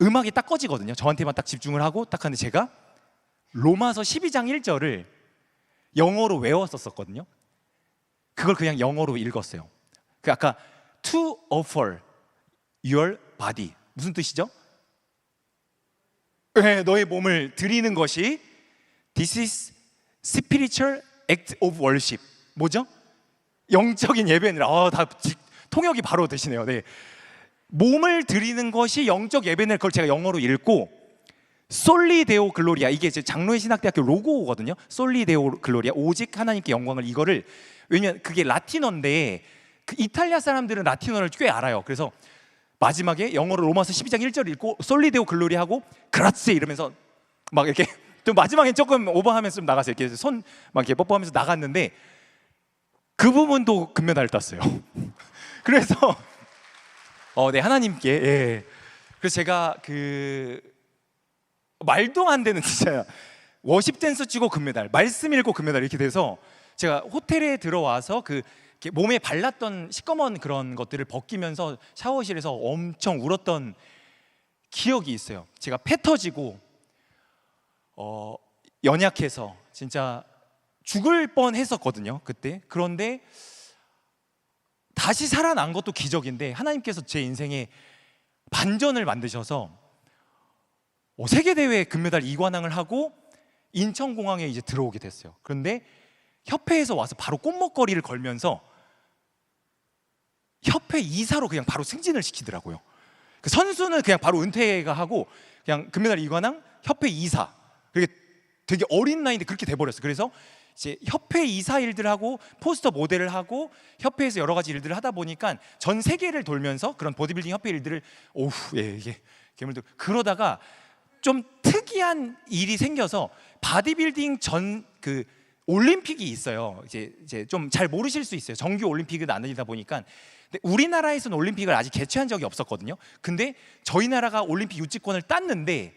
음악이 딱 꺼지거든요. 저한테만 딱 집중을 하고 딱 하는데 제가 로마서 12장 1절을 영어로 외웠었거든요. 그걸 그냥 영어로 읽었어요. 그 아까 to offer your body 무슨 뜻이죠? 네, 너의 몸을 드리는 것이 this is spiritual act of worship. 뭐죠? 영적인 예배는 다 통역이 바로 되시네요. 네. 몸을 드리는 것이 영적 예배는 그걸 제가 영어로 읽고 솔리 데오 글로리아, 이게 제 장로의 신학대학교 로고거든요. 솔리 데오 글로리아, 오직 하나님께 영광을, 이거를 왜냐면 그게 라틴어인데 그 이탈리아 사람들은 라틴어를 꽤 알아요. 그래서 마지막에 영어로 로마서 12장 1절 읽고 솔리 데오 글로리아 하고 그라치 이러면서 막 이렇게 또 마지막엔 조금 오버하면서 좀 나갔어요. 이렇게 손 막 이렇게 뽀뽀하면서 나갔는데 그 부분도 금메달을 땄어요. 그래서 네, 하나님께 예. 그래서 제가 그 말도 안 되는 진짜 워십 댄스 치고 금메달, 말씀 읽고 금메달 이렇게 돼서 제가 호텔에 들어와서 그 몸에 발랐던 시꺼먼 그런 것들을 벗기면서 샤워실에서 엄청 울었던 기억이 있어요. 제가 폐 터지고 연약해서 진짜 죽을 뻔했었거든요 그때. 그런데 다시 살아난 것도 기적인데 하나님께서 제 인생에 반전을 만드셔서 세계대회 금메달 2관왕을 하고 인천공항에 이제 들어오게 됐어요. 그런데 협회에서 와서 바로 꽃목걸이를 걸면서 협회 이사로 그냥 바로 승진을 시키더라고요. 그 선수는 그냥 바로 은퇴가 하고 그냥 금메달 2관왕 협회 이사, 그게 되게 어린 나이인데 그렇게 돼버렸어요. 그래서 이제 협회 이사 일들을 하고 포스터 모델을 하고 협회에서 여러 가지 일들을 하다 보니까 전 세계를 돌면서 그런 보디빌딩 협회 일들을 이게 괴물들 그러다가 좀 특이한 일이 생겨서 바디빌딩 전 그 올림픽이 있어요. 이제 좀 잘 모르실 수 있어요. 정규 올림픽은 아니다 보니까. 근데 우리나라에서는 올림픽을 아직 개최한 적이 없었거든요. 근데 저희 나라가 올림픽 유치권을 땄는데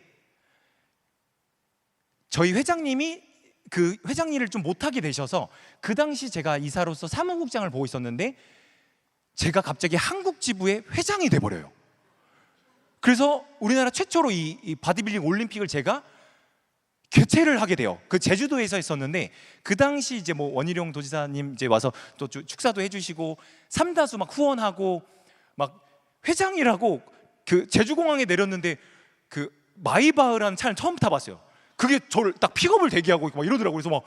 저희 회장님이 그 회장 일을 좀 못하게 되셔서 그 당시 제가 이사로서 사무국장을 보고 있었는데 제가 갑자기 한국 지부의 회장이 돼버려요. 그래서 우리나라 최초로 이 바디빌딩 올림픽을 제가 개최를 하게 돼요. 그 제주도에서 했었는데 그 당시 이제 뭐 원희룡 도지사님 이제 와서 또 축사도 해주시고 삼다수 막 후원하고 막 회장이라고 그 제주공항에 내렸는데 그 마이바흐라는 차를 처음 타봤어요. 그게 저를 딱 픽업을 대기하고 막 이러더라고요. 그래서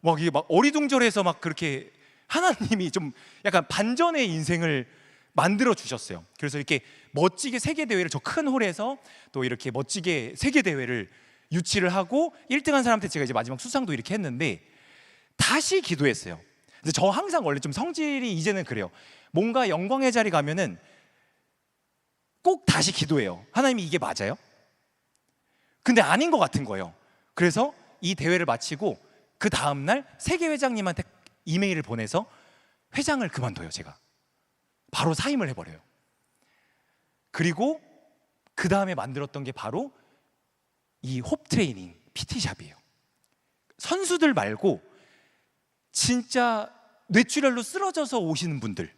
막 이게 막 어리둥절해서 막 그렇게 하나님이 좀 약간 반전의 인생을 만들어 주셨어요. 그래서 이렇게 멋지게 세계 대회를 저 큰 홀에서 또 이렇게 멋지게 세계 대회를 유치를 하고 1등한 사람한테 제가 이제 마지막 수상도 이렇게 했는데 다시 기도했어요. 근데 저 항상 원래 좀 성질이 이제는 그래요. 뭔가 영광의 자리 가면은 꼭 다시 기도해요. 하나님이 이게 맞아요? 근데 아닌 것 같은 거예요. 그래서 이 대회를 마치고 그 다음날 세계 회장님한테 이메일을 보내서 회장을 그만둬요. 제가 바로 사임을 해버려요. 그리고 그 다음에 만들었던 게 바로 이 홉 트레이닝 PT샵이에요. 선수들 말고 진짜 뇌출혈로 쓰러져서 오시는 분들,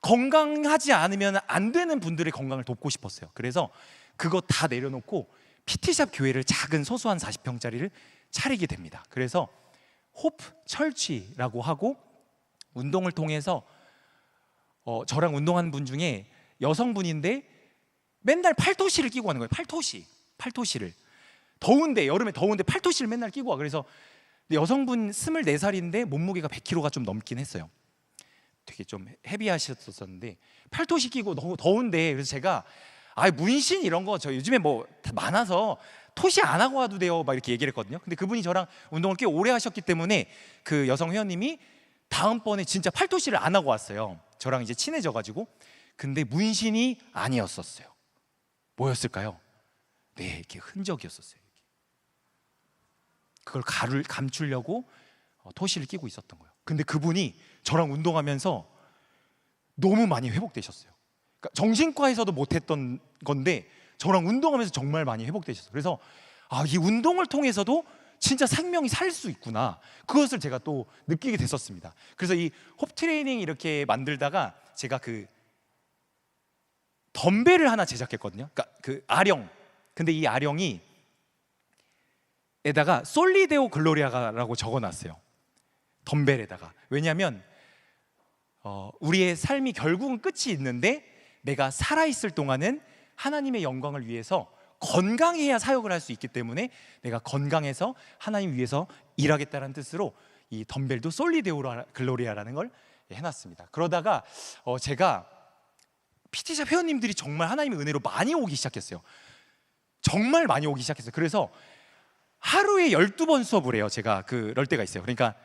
건강하지 않으면 안 되는 분들의 건강을 돕고 싶었어요. 그래서 그거 다 내려놓고 PT샵 교회를 작은 소소한 40평짜리를 차리게 됩니다. 그래서 호프 철치라고 하고, 운동을 통해서 저랑 운동하는 분 중에 여성분인데 맨날 팔토시를 끼고 가는 거예요. 팔토시를 더운데, 여름에 더운데 팔토시를 맨날 끼고 와. 그래서 여성분 24살인데 몸무게가 100kg가 좀 넘긴 했어요. 되게 좀 헤비하셨었는데 팔토시 끼고 너무 더운데, 그래서 제가 문신 이런 거 저 요즘에 뭐 다 많아서 토시 안 하고 와도 돼요 막 이렇게 얘기를 했거든요. 근데 그분이 저랑 운동을 꽤 오래 하셨기 때문에 그 여성 회원님이 다음번에 진짜 팔토시를 안 하고 왔어요. 저랑 이제 친해져가지고. 근데 문신이 아니었었어요. 뭐였을까요? 네, 이렇게 흔적이었었어요. 그걸 감추려고 토시를 끼고 있었던 거예요. 근데 그분이 저랑 운동하면서 너무 많이 회복되셨어요. 그러니까 정신과에서도 못했던 건데 저랑 운동하면서 정말 많이 회복되셨어요. 그래서 이 운동을 통해서도 진짜 생명이 살 수 있구나, 그것을 제가 또 느끼게 됐었습니다. 그래서 이 홉 트레이닝 이렇게 만들다가 제가 그 덤벨을 하나 제작했거든요. 그러니까 그 아령. 근데 이 아령이 에다가 솔리데오 글로리아라고 적어놨어요. 덤벨에다가. 왜냐하면 우리의 삶이 결국은 끝이 있는데 내가 살아있을 동안은 하나님의 영광을 위해서 건강해야 사역을 할 수 있기 때문에 내가 건강해서 하나님 위해서 일하겠다는 뜻으로 이 덤벨도 솔리데오 글로리아라는 걸 해놨습니다. 그러다가 제가 PT샵 회원님들이 정말 하나님의 은혜로 많이 오기 시작했어요. 정말 많이 오기 시작했어요. 그래서 하루에 12번 수업을 해요. 제가 그럴 때가 있어요. 그러니까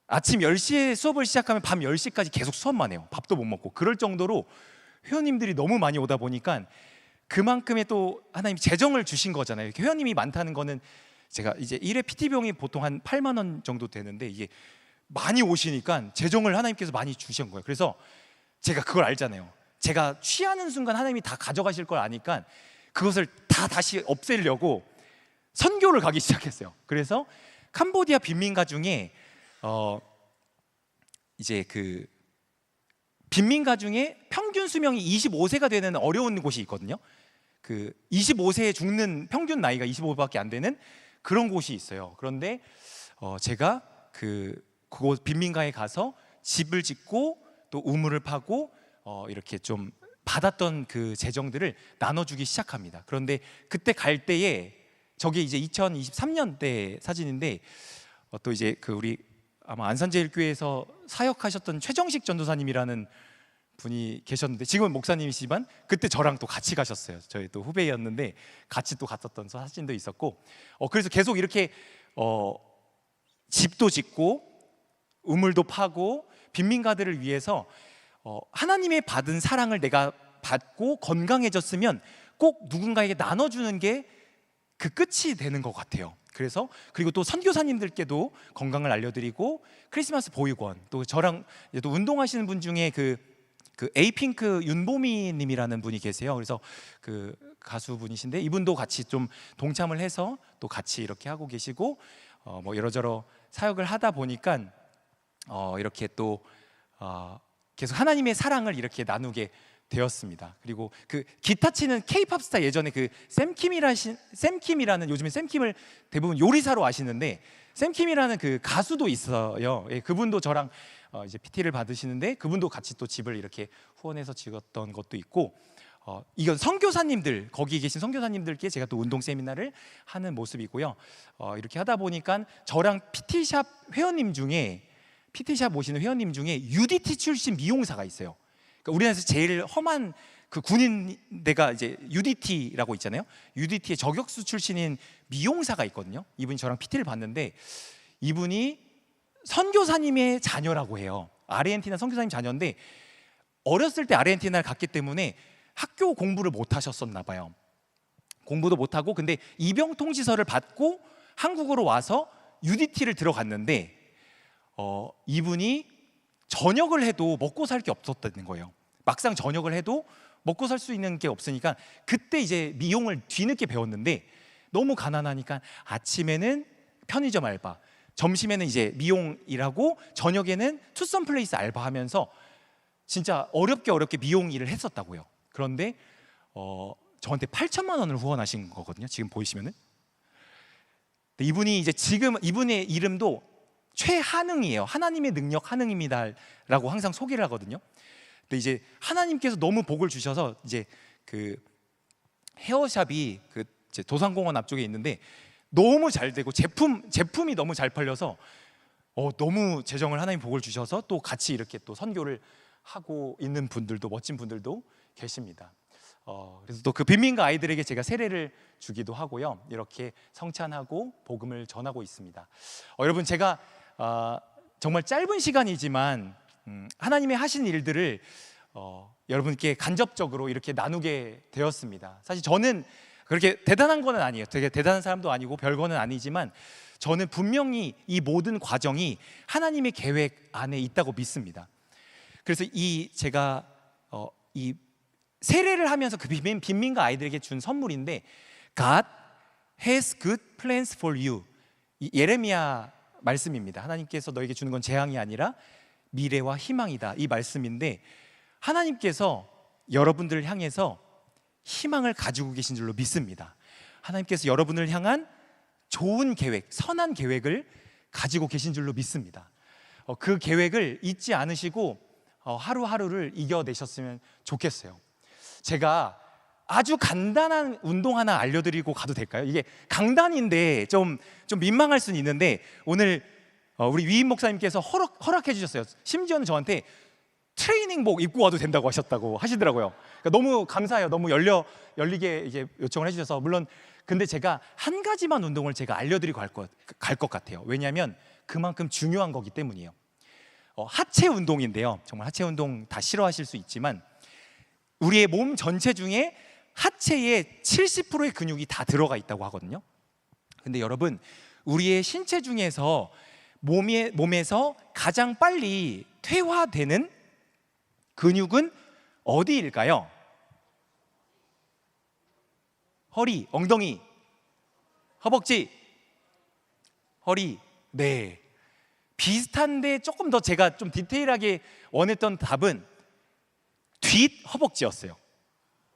아침 10시에 수업을 시작하면 밤 10시까지 계속 수업만 해요. 밥도 못 먹고. 그럴 정도로 회원님들이 너무 많이 오다 보니까 그만큼의 또 하나님이 재정을 주신 거잖아요. 회원님이 많다는 거는 제가 이제 1회 PT 비용이 보통 한 8만 원 정도 되는데 이게 많이 오시니까 재정을 하나님께서 많이 주신 거예요. 그래서 제가 그걸 알잖아요. 제가 취하는 순간 하나님이 다 가져가실 걸 아니까 그것을 다 다시 없애려고 선교를 가기 시작했어요. 그래서 캄보디아 빈민가 중에 이제 그 빈민가 중에 평균 수명이 25세가 되는 어려운 곳이 있거든요. 그 25세에 죽는 평균 나이가 25밖에 안 되는 그런 곳이 있어요. 그런데 제가 그곳 빈민가에 가서 집을 짓고 또 우물을 파고 이렇게 좀 받았던 그 재정들을 나눠주기 시작합니다. 그런데 그때 갈 때에 저게 이제 2023년 때 사진인데 또 이제 그 우리 아마 안산제일교회에서 사역하셨던 최정식 전도사님이라는 분이 계셨는데 지금은 목사님이시지만 그때 저랑 또 같이 가셨어요. 저희 또 후배였는데 같이 또 갔었던 사진도 있었고 그래서 계속 이렇게 집도 짓고 우물도 파고 빈민가들을 위해서 하나님의 받은 사랑을 내가 받고 건강해졌으면 꼭 누군가에게 나눠주는 게 그 끝이 되는 것 같아요. 그래서 그리고 또 선교사님들께도 건강을 알려드리고 크리스마스 보육원, 또 저랑 또 운동하시는 분 중에 그 에이핑크 윤보미 님이라는 분이 계세요. 그래서 그 가수분이신데 이분도 같이 좀 동참을 해서 또 같이 이렇게 하고 계시고 뭐 이러저러 사역을 하다 보니까 이렇게 또 계속 하나님의 사랑을 이렇게 나누게 되었습니다. 그리고 그 기타 치는 K-팝 스타 예전에 그 샘킴이라는 요즘에 샘킴을 대부분 요리사로 아시는데 샘킴이라는 그 가수도 있어요. 예, 그분도 저랑 이제 PT를 받으시는데 그분도 같이 또 집을 이렇게 후원해서 지었던 것도 있고 이건 선교사님들 거기 계신 선교사님들께 제가 또 운동 세미나를 하는 모습이고요. 이렇게 하다 보니까 저랑 PT샵 회원님 중에 PT샵 오시는 회원님 중에 UDT 출신 미용사가 있어요. 그러니까 우리나라에서 제일 험한 그 군인대가 이제 UDT라고 있잖아요. UDT의 저격수 출신인 미용사가 있거든요. 이분이 저랑 PT를 봤는데 이분이 선교사님의 자녀라고 해요. 아르헨티나 선교사님 자녀인데 어렸을 때 아르헨티나를 갔기 때문에 학교 공부를 못 하셨었나 봐요. 공부도 못 하고 근데 입영 통지서를 받고 한국으로 와서 UDT를 들어갔는데 이분이 전역을 해도 먹고 살 게 없었다는 거예요. 막상 전역을 해도 먹고 살 수 있는 게 없으니까 그때 이제 미용을 뒤늦게 배웠는데 너무 가난하니까 아침에는 편의점 알바, 점심에는 이제 미용 일하고 저녁에는 투썸 플레이스 알바하면서 진짜 어렵게 미용 일을 했었다고요. 그런데 저한테 8천만 원을 후원하신 거거든요. 지금 보이시면은 이분이 이제 지금 이분의 이름도 최한흥이에요. 하나님의 능력 한흥입니다라고 항상 소개를 하거든요. 근데 이제 하나님께서 너무 복을 주셔서 이제 그 헤어샵이 그 이제 도산공원 앞쪽에 있는데 너무 잘 되고 제품이 너무 잘 팔려서 너무 재정을 하나님 복을 주셔서 또 같이 이렇게 또 선교를 하고 있는 분들도 멋진 분들도 계십니다. 그래서 또 그 빈민가 아이들에게 제가 세례를 주기도 하고요. 이렇게 성찬하고 복음을 전하고 있습니다. 여러분 제가 정말 짧은 시간이지만 하나님의 하신 일들을 여러분께 간접적으로 이렇게 나누게 되었습니다. 사실 저는 그렇게 대단한 거는 아니에요. 되게 대단한 사람도 아니고 별거는 아니지만 저는 분명히 이 모든 과정이 하나님의 계획 안에 있다고 믿습니다. 그래서 제가 이 세례를 하면서 그 빈민가 아이들에게 준 선물인데 God has good plans for you, 예레미야 말씀입니다. 하나님께서 너에게 주는 건 재앙이 아니라 미래와 희망이다, 이 말씀인데 하나님께서 여러분들을 향해서 희망을 가지고 계신 줄로 믿습니다. 하나님께서 여러분을 향한 좋은 계획, 선한 계획을 가지고 계신 줄로 믿습니다. 그 계획을 잊지 않으시고 하루하루를 이겨내셨으면 좋겠어요. 제가 아주 간단한 운동 하나 알려드리고 가도 될까요? 이게 강단인데 좀 민망할 수는 있는데 오늘 우리 위임 목사님께서 허락해 주셨어요. 심지어는 저한테 트레이닝복 입고 와도 된다고 하시더라고요. 그러니까 너무 감사해요. 너무 열리게 이제 요청을 해주셔서. 물론 근데 제가 한 가지만 운동을 제가 알려드리고 갈 것 같아요. 왜냐하면 그만큼 중요한 거기 때문이에요. 하체 운동인데요. 정말 하체 운동 다 싫어하실 수 있지만 우리의 몸 전체 중에 하체의 70%의 근육이 다 들어가 있다고 하거든요. 근데 여러분 우리의 신체 중에서 몸에서 가장 빨리 퇴화되는 근육은 어디일까요? 허리, 엉덩이, 허벅지, 허리. 네, 비슷한데 조금 더 제가 좀 디테일하게 원했던 답은 뒷 허벅지였어요.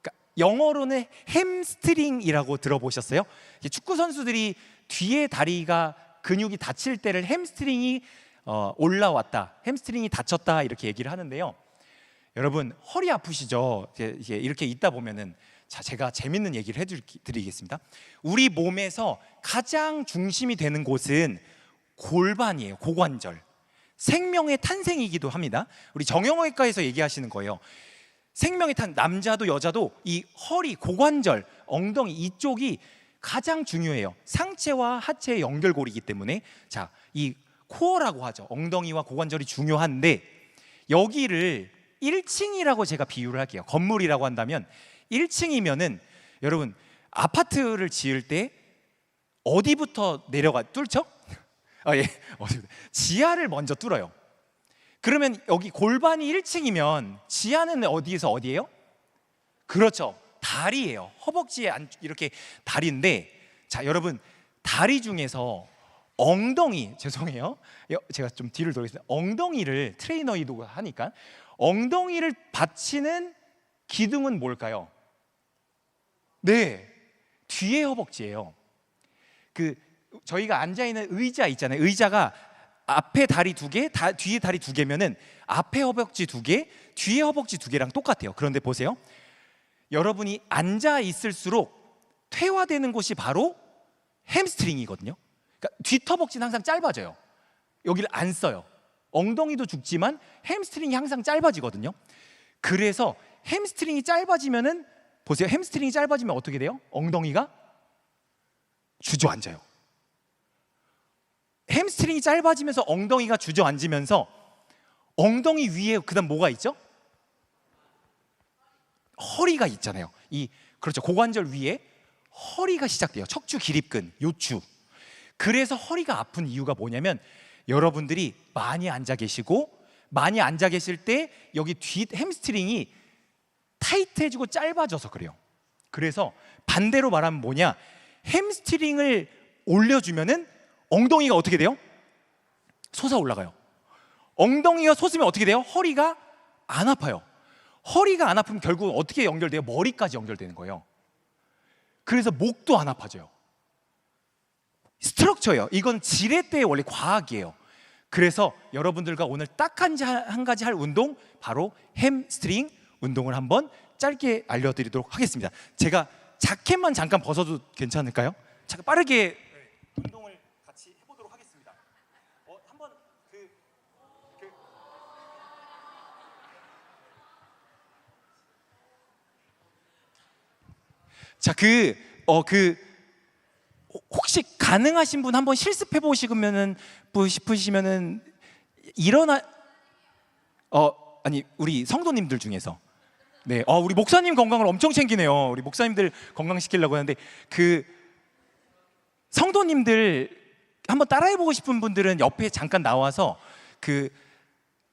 그러니까 영어로는 햄스트링이라고 들어보셨어요? 축구 선수들이 뒤에 다리가 근육이 다칠 때를 햄스트링이 올라왔다, 햄스트링이 다쳤다 이렇게 얘기를 하는데요. 여러분 허리 아프시죠? 이렇게 있다 보면은 제가 재밌는 얘기를 해드리겠습니다. 우리 몸에서 가장 중심이 되는 곳은 골반이에요. 고관절. 생명의 탄생이기도 합니다. 우리 정형외과에서 얘기하시는 거예요. 생명의 남자도 여자도 이 허리, 고관절, 엉덩이 이쪽이 가장 중요해요. 상체와 하체의 연결고리이기 때문에 이 코어라고 하죠. 엉덩이와 고관절이 중요한데 여기를 1층이라고 제가 비유를 할게요. 건물이라고 한다면 1층이면은 여러분 아파트를 지을 때 어디부터 뚫죠? 예, 지하를 먼저 뚫어요. 그러면 여기 골반이 1층이면 지하는 어디예요? 그렇죠, 다리예요. 허벅지에 이렇게 다리인데 여러분 다리 중에서 엉덩이, 죄송해요 제가 좀 뒤를 돌리겠습니다. 엉덩이를 트레이너이도 하니까 엉덩이를 받치는 기둥은 뭘까요? 네, 뒤에 허벅지예요. 저희가 앉아있는 의자 있잖아요. 의자가 앞에 다리 2개, 뒤에 다리 2개면은 앞에 허벅지 2개, 뒤에 허벅지 2개랑 똑같아요. 그런데 보세요. 여러분이 앉아 있을수록 퇴화되는 곳이 바로 햄스트링이거든요. 그러니까 뒷허벅지는 항상 짧아져요. 여기를 안 써요. 엉덩이도 죽지만 햄스트링이 항상 짧아지거든요. 그래서 햄스트링이 짧아지면은 보세요. 햄스트링이 짧아지면 어떻게 돼요? 엉덩이가 주저앉아요. 햄스트링이 짧아지면서 엉덩이가 주저앉으면서 엉덩이 위에 그다음 뭐가 있죠? 허리가 있잖아요. 그렇죠. 고관절 위에 허리가 시작돼요. 척추 기립근, 요추. 그래서 허리가 아픈 이유가 뭐냐면 여러분들이 많이 앉아 계시고 많이 앉아 계실 때 여기 뒤 햄스트링이 타이트해지고 짧아져서 그래요. 그래서 반대로 말하면 뭐냐, 햄스트링을 올려주면은 엉덩이가 어떻게 돼요? 솟아 올라가요. 엉덩이가 솟으면 어떻게 돼요? 허리가 안 아파요. 허리가 안 아프면 결국 어떻게 연결돼요? 머리까지 연결되는 거예요. 그래서 목도 안 아파져요. 스트럭처예요. 이건 지렛대의 원래 과학이에요. 그래서 여러분들과 오늘 딱 한 가지 할 운동, 바로 햄스트링 운동을 한번 짧게 알려드리도록 하겠습니다. 제가 자켓만 잠깐 벗어도 괜찮을까요? 잠깐 빠르게 운동을 같이 해보도록 하겠습니다. 한번 자, 혹시 가능하신 분 한번 실습해 보시면은 싶으시면은 아니 우리 성도님들 중에서 네, 우리 목사님 건강을 엄청 챙기네요. 우리 목사님들 건강시키려고 하는데 그 성도님들 한번 따라해 보고 싶은 분들은 옆에 잠깐 나와서 그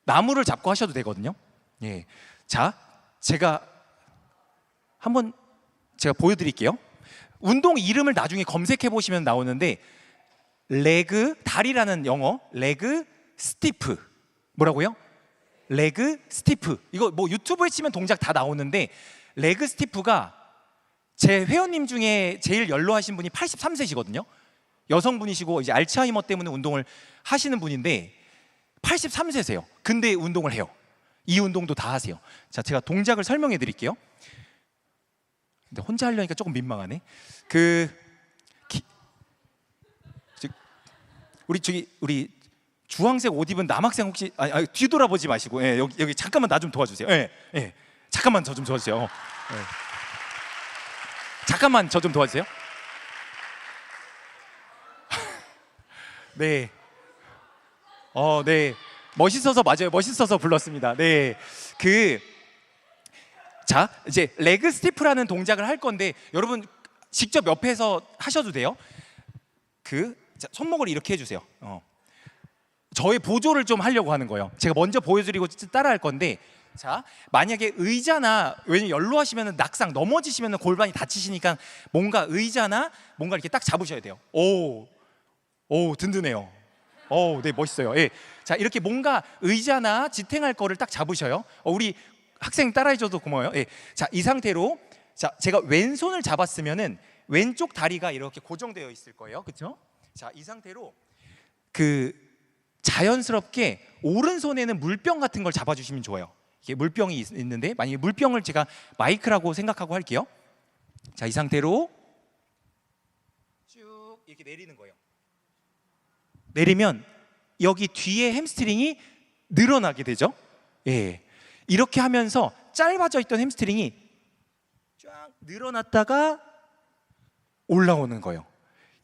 나무를 잡고 하셔도 되거든요. 예, 자, 제가 보여드릴게요. 운동 이름을 나중에 검색해 보시면 나오는데 레그, 다리라는 영어, 레그 스티프. 뭐라고요? 레그 스티프. 이거 뭐 유튜브에 치면 동작 다 나오는데 레그 스티프가 제 회원님 중에 제일 연로하신 분이 83세시거든요. 여성분이시고 이제 알츠하이머 때문에 운동을 하시는 분인데 83세세요. 근데 운동을 해요. 이 운동도 다 하세요. 자, 제가 동작을 설명해 드릴게요. 근데 혼자 하려니까 조금 민망하네. 우리 주황색 옷 입은 남학생 혹시 뒤돌아보지 마시고, 예, 여기 잠깐만 나 좀 도와주세요. 예, 예, 잠깐만 저 좀 도와주세요. 예. 잠깐만 저 좀 도와주세요. 네, 네, 멋있어서 맞아요. 멋있어서 불렀습니다. 네, 자, 이제 레그 스티프라는 동작을 할 건데 여러분 직접 옆에서 하셔도 돼요. 자, 손목을 이렇게 해주세요. 저의 보조를 좀 하려고 하는 거예요. 제가 먼저 보여드리고 따라할 건데, 자, 만약에 의자나, 왜냐면 연로하시면 낙상 넘어지시면 골반이 다치시니까 뭔가 의자나 뭔가 이렇게 딱 잡으셔야 돼요. 오, 든든해요. 네, 멋있어요. 예. 자, 이렇게 뭔가 의자나 지탱할 거를 딱 잡으셔요. 우리 학생 따라해줘도 고마워요. 예. 자, 이 상태로, 자, 제가 왼손을 잡았으면은 왼쪽 다리가 이렇게 고정되어 있을 거예요. 그렇죠? 자, 이 상태로 자연스럽게 오른손에는 물병 같은 걸 잡아주시면 좋아요. 이게 물병이 있는데 만약에 물병을 제가 마이크라고 생각하고 할게요. 자, 이 상태로 쭉 이렇게 내리는 거예요. 내리면 여기 뒤에 햄스트링이 늘어나게 되죠. 예, 이렇게 하면서 짧아져 있던 햄스트링이 쫙 늘어났다가 올라오는 거예요.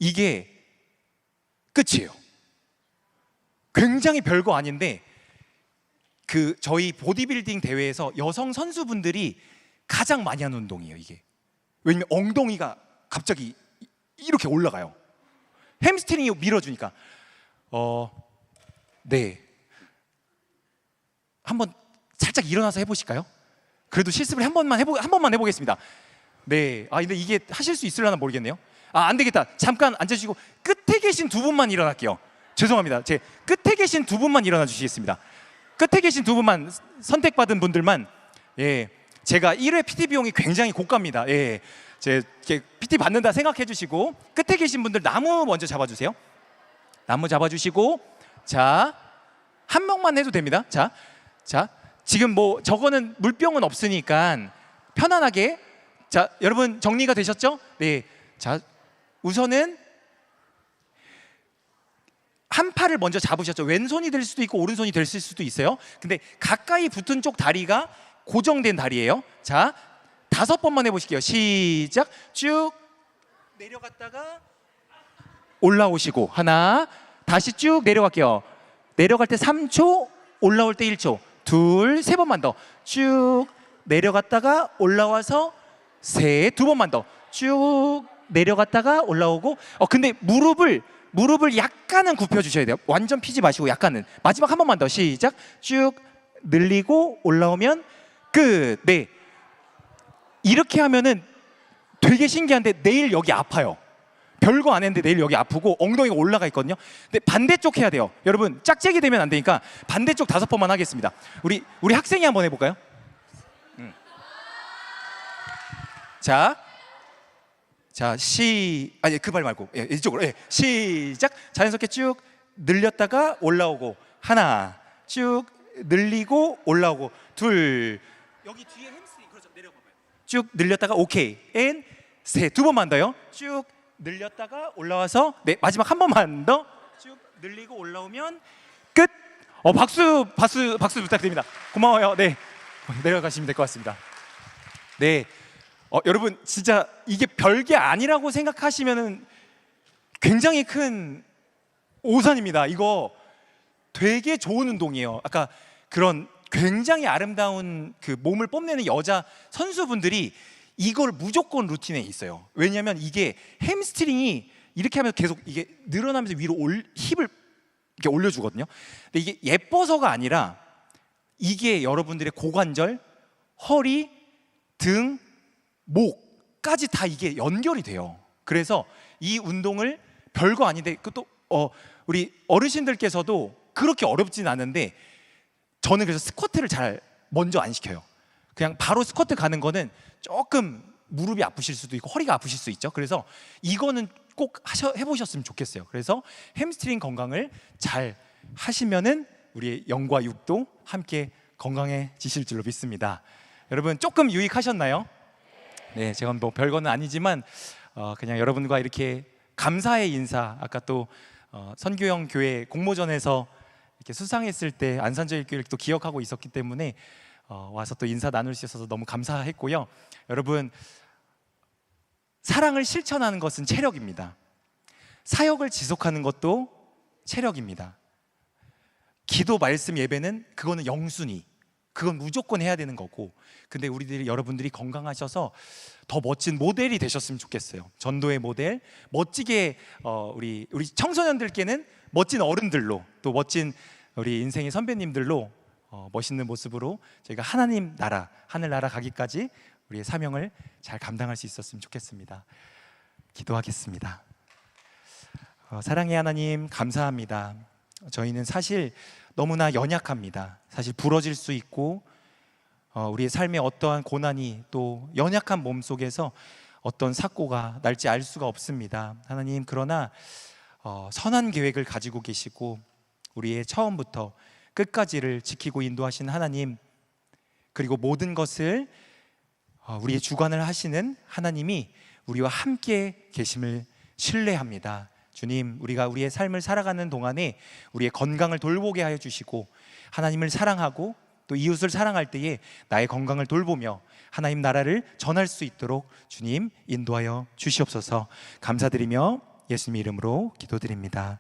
이게 끝이에요. 굉장히 별거 아닌데 저희 보디빌딩 대회에서 여성 선수분들이 가장 많이 하는 운동이에요. 이게 왜냐면 엉덩이가 갑자기 이렇게 올라가요. 햄스트링이 밀어주니까. 네, 한번 살짝 일어나서 해보실까요? 그래도 실습을 한 번만 해보겠습니다. 네, 근데 이게 하실 수 있으려나 모르겠네요. 안 되겠다. 잠깐 앉아주시고 끝에 계신 두 분만 일어날게요. 죄송합니다. 제 끝에 계신 두 분만 일어나 주시겠습니다. 끝에 계신 두 분만, 선택받은 분들만. 예, 제가 1회 PT 비용이 굉장히 고가입니다. 예, 제 PT 받는다 생각해 주시고 끝에 계신 분들 나무 먼저 잡아주세요. 나무 잡아주시고, 자, 한 명만 해도 됩니다. 자, 지금 뭐 저거는 물병은 없으니까 편안하게. 자, 여러분 정리가 되셨죠? 네, 자, 우선은 한 팔을 먼저 잡으셨죠. 왼손이 될 수도 있고 오른손이 될 수도 있어요. 근데 가까이 붙은 쪽 다리가 고정된 다리예요. 자, 5번만 해보실게요. 시작. 쭉 내려갔다가 올라오시고, 하나, 다시 쭉 내려갈게요. 내려갈 때 3초, 올라올 때 1초. 둘, 3번만 더. 쭉 내려갔다가 올라와서 셋, 2번만 더. 쭉 내려갔다가 올라오고. 근데 무릎을 무릎을 약간은 굽혀 주셔야 돼요. 완전 피지 마시고 약간은. 마지막 한 번만 더. 시작. 쭉 늘리고 올라오면 끝. 네. 이렇게 하면은 되게 신기한데 내일 여기 아파요. 별거 안 했는데 내일 여기 아프고 엉덩이가 올라가 있거든요. 근데 반대쪽 해야 돼요. 여러분 짝짝이 되면 안 되니까 반대쪽 5번만 하겠습니다. 우리 학생이 한번 해볼까요? 자, 아니 그 발 말고 이쪽으로. 시작. 자연스럽게 쭉 늘렸다가 올라오고 하나, 쭉 늘리고 올라오고 둘. 여기 뒤에 햄스트링 그렇죠. 내려봐봐요. 쭉 늘렸다가 오케이. 앤 셋. 2번만 더요. 쭉 늘렸다가 올라와서 네 마지막 한 번만 더 쭉 늘리고 올라오면 끝. 박수 부탁드립니다. 고마워요. 네 내려가시면 될 것 같습니다. 네 여러분 진짜 이게 별게 아니라고 생각하시면은 굉장히 큰 오산입니다. 이거 되게 좋은 운동이에요. 아까 그런 굉장히 아름다운 그 몸을 뽐내는 여자 선수분들이 이걸 무조건 루틴에 있어요. 왜냐하면 이게 햄스트링이 이렇게 하면 계속 이게 늘어나면서 위로 힙을 이렇게 올려주거든요. 근데 이게 예뻐서가 아니라 이게 여러분들의 고관절, 허리, 등, 목까지 다 이게 연결이 돼요. 그래서 이 운동을 별거 아닌데 또 우리 어르신들께서도 그렇게 어렵진 않은데 저는 그래서 스쿼트를 잘 먼저 안 시켜요. 그냥 바로 스쿼트 가는 거는 조금 무릎이 아프실 수도 있고 허리가 아프실 수 있죠. 그래서 이거는 꼭 해보셨으면 좋겠어요. 그래서 햄스트링 건강을 잘 하시면은 우리의 영과 육도 함께 건강해지실 줄로 믿습니다. 여러분 조금 유익하셨나요? 네, 제가 뭐 별거는 아니지만 그냥 여러분과 이렇게 감사의 인사, 아까 또 선교형 교회 공모전에서 이렇게 수상했을 때 안산저일교회를 또 기억하고 있었기 때문에 와서 또 인사 나눌 수 있어서 너무 감사했고요. 여러분 사랑을 실천하는 것은 체력입니다. 사역을 지속하는 것도 체력입니다. 기도, 말씀, 예배는 그거는 영순위, 그건 무조건 해야 되는 거고, 근데 여러분들이 건강하셔서 더 멋진 모델이 되셨으면 좋겠어요. 전도의 모델, 멋지게 우리 청소년들께는 멋진 어른들로, 또 멋진 우리 인생의 선배님들로 멋있는 모습으로 저희가 하나님 나라, 하늘나라 가기까지 우리의 사명을 잘 감당할 수 있었으면 좋겠습니다. 기도하겠습니다. 사랑의 하나님 감사합니다. 저희는 사실 너무나 연약합니다. 사실 부러질 수 있고 우리의 삶에 어떠한 고난이 또 연약한 몸 속에서 어떤 사고가 날지 알 수가 없습니다. 하나님, 그러나 선한 계획을 가지고 계시고 우리의 처음부터 끝까지를 지키고 인도하신 하나님, 그리고 모든 것을 우리의 주관을 하시는 하나님이 우리와 함께 계심을 신뢰합니다. 주님, 우리가 우리의 삶을 살아가는 동안에 우리의 건강을 돌보게 하여 주시고 하나님을 사랑하고 또 이웃을 사랑할 때에 나의 건강을 돌보며 하나님 나라를 전할 수 있도록 주님 인도하여 주시옵소서. 감사드리며 예수님 이름으로 기도드립니다.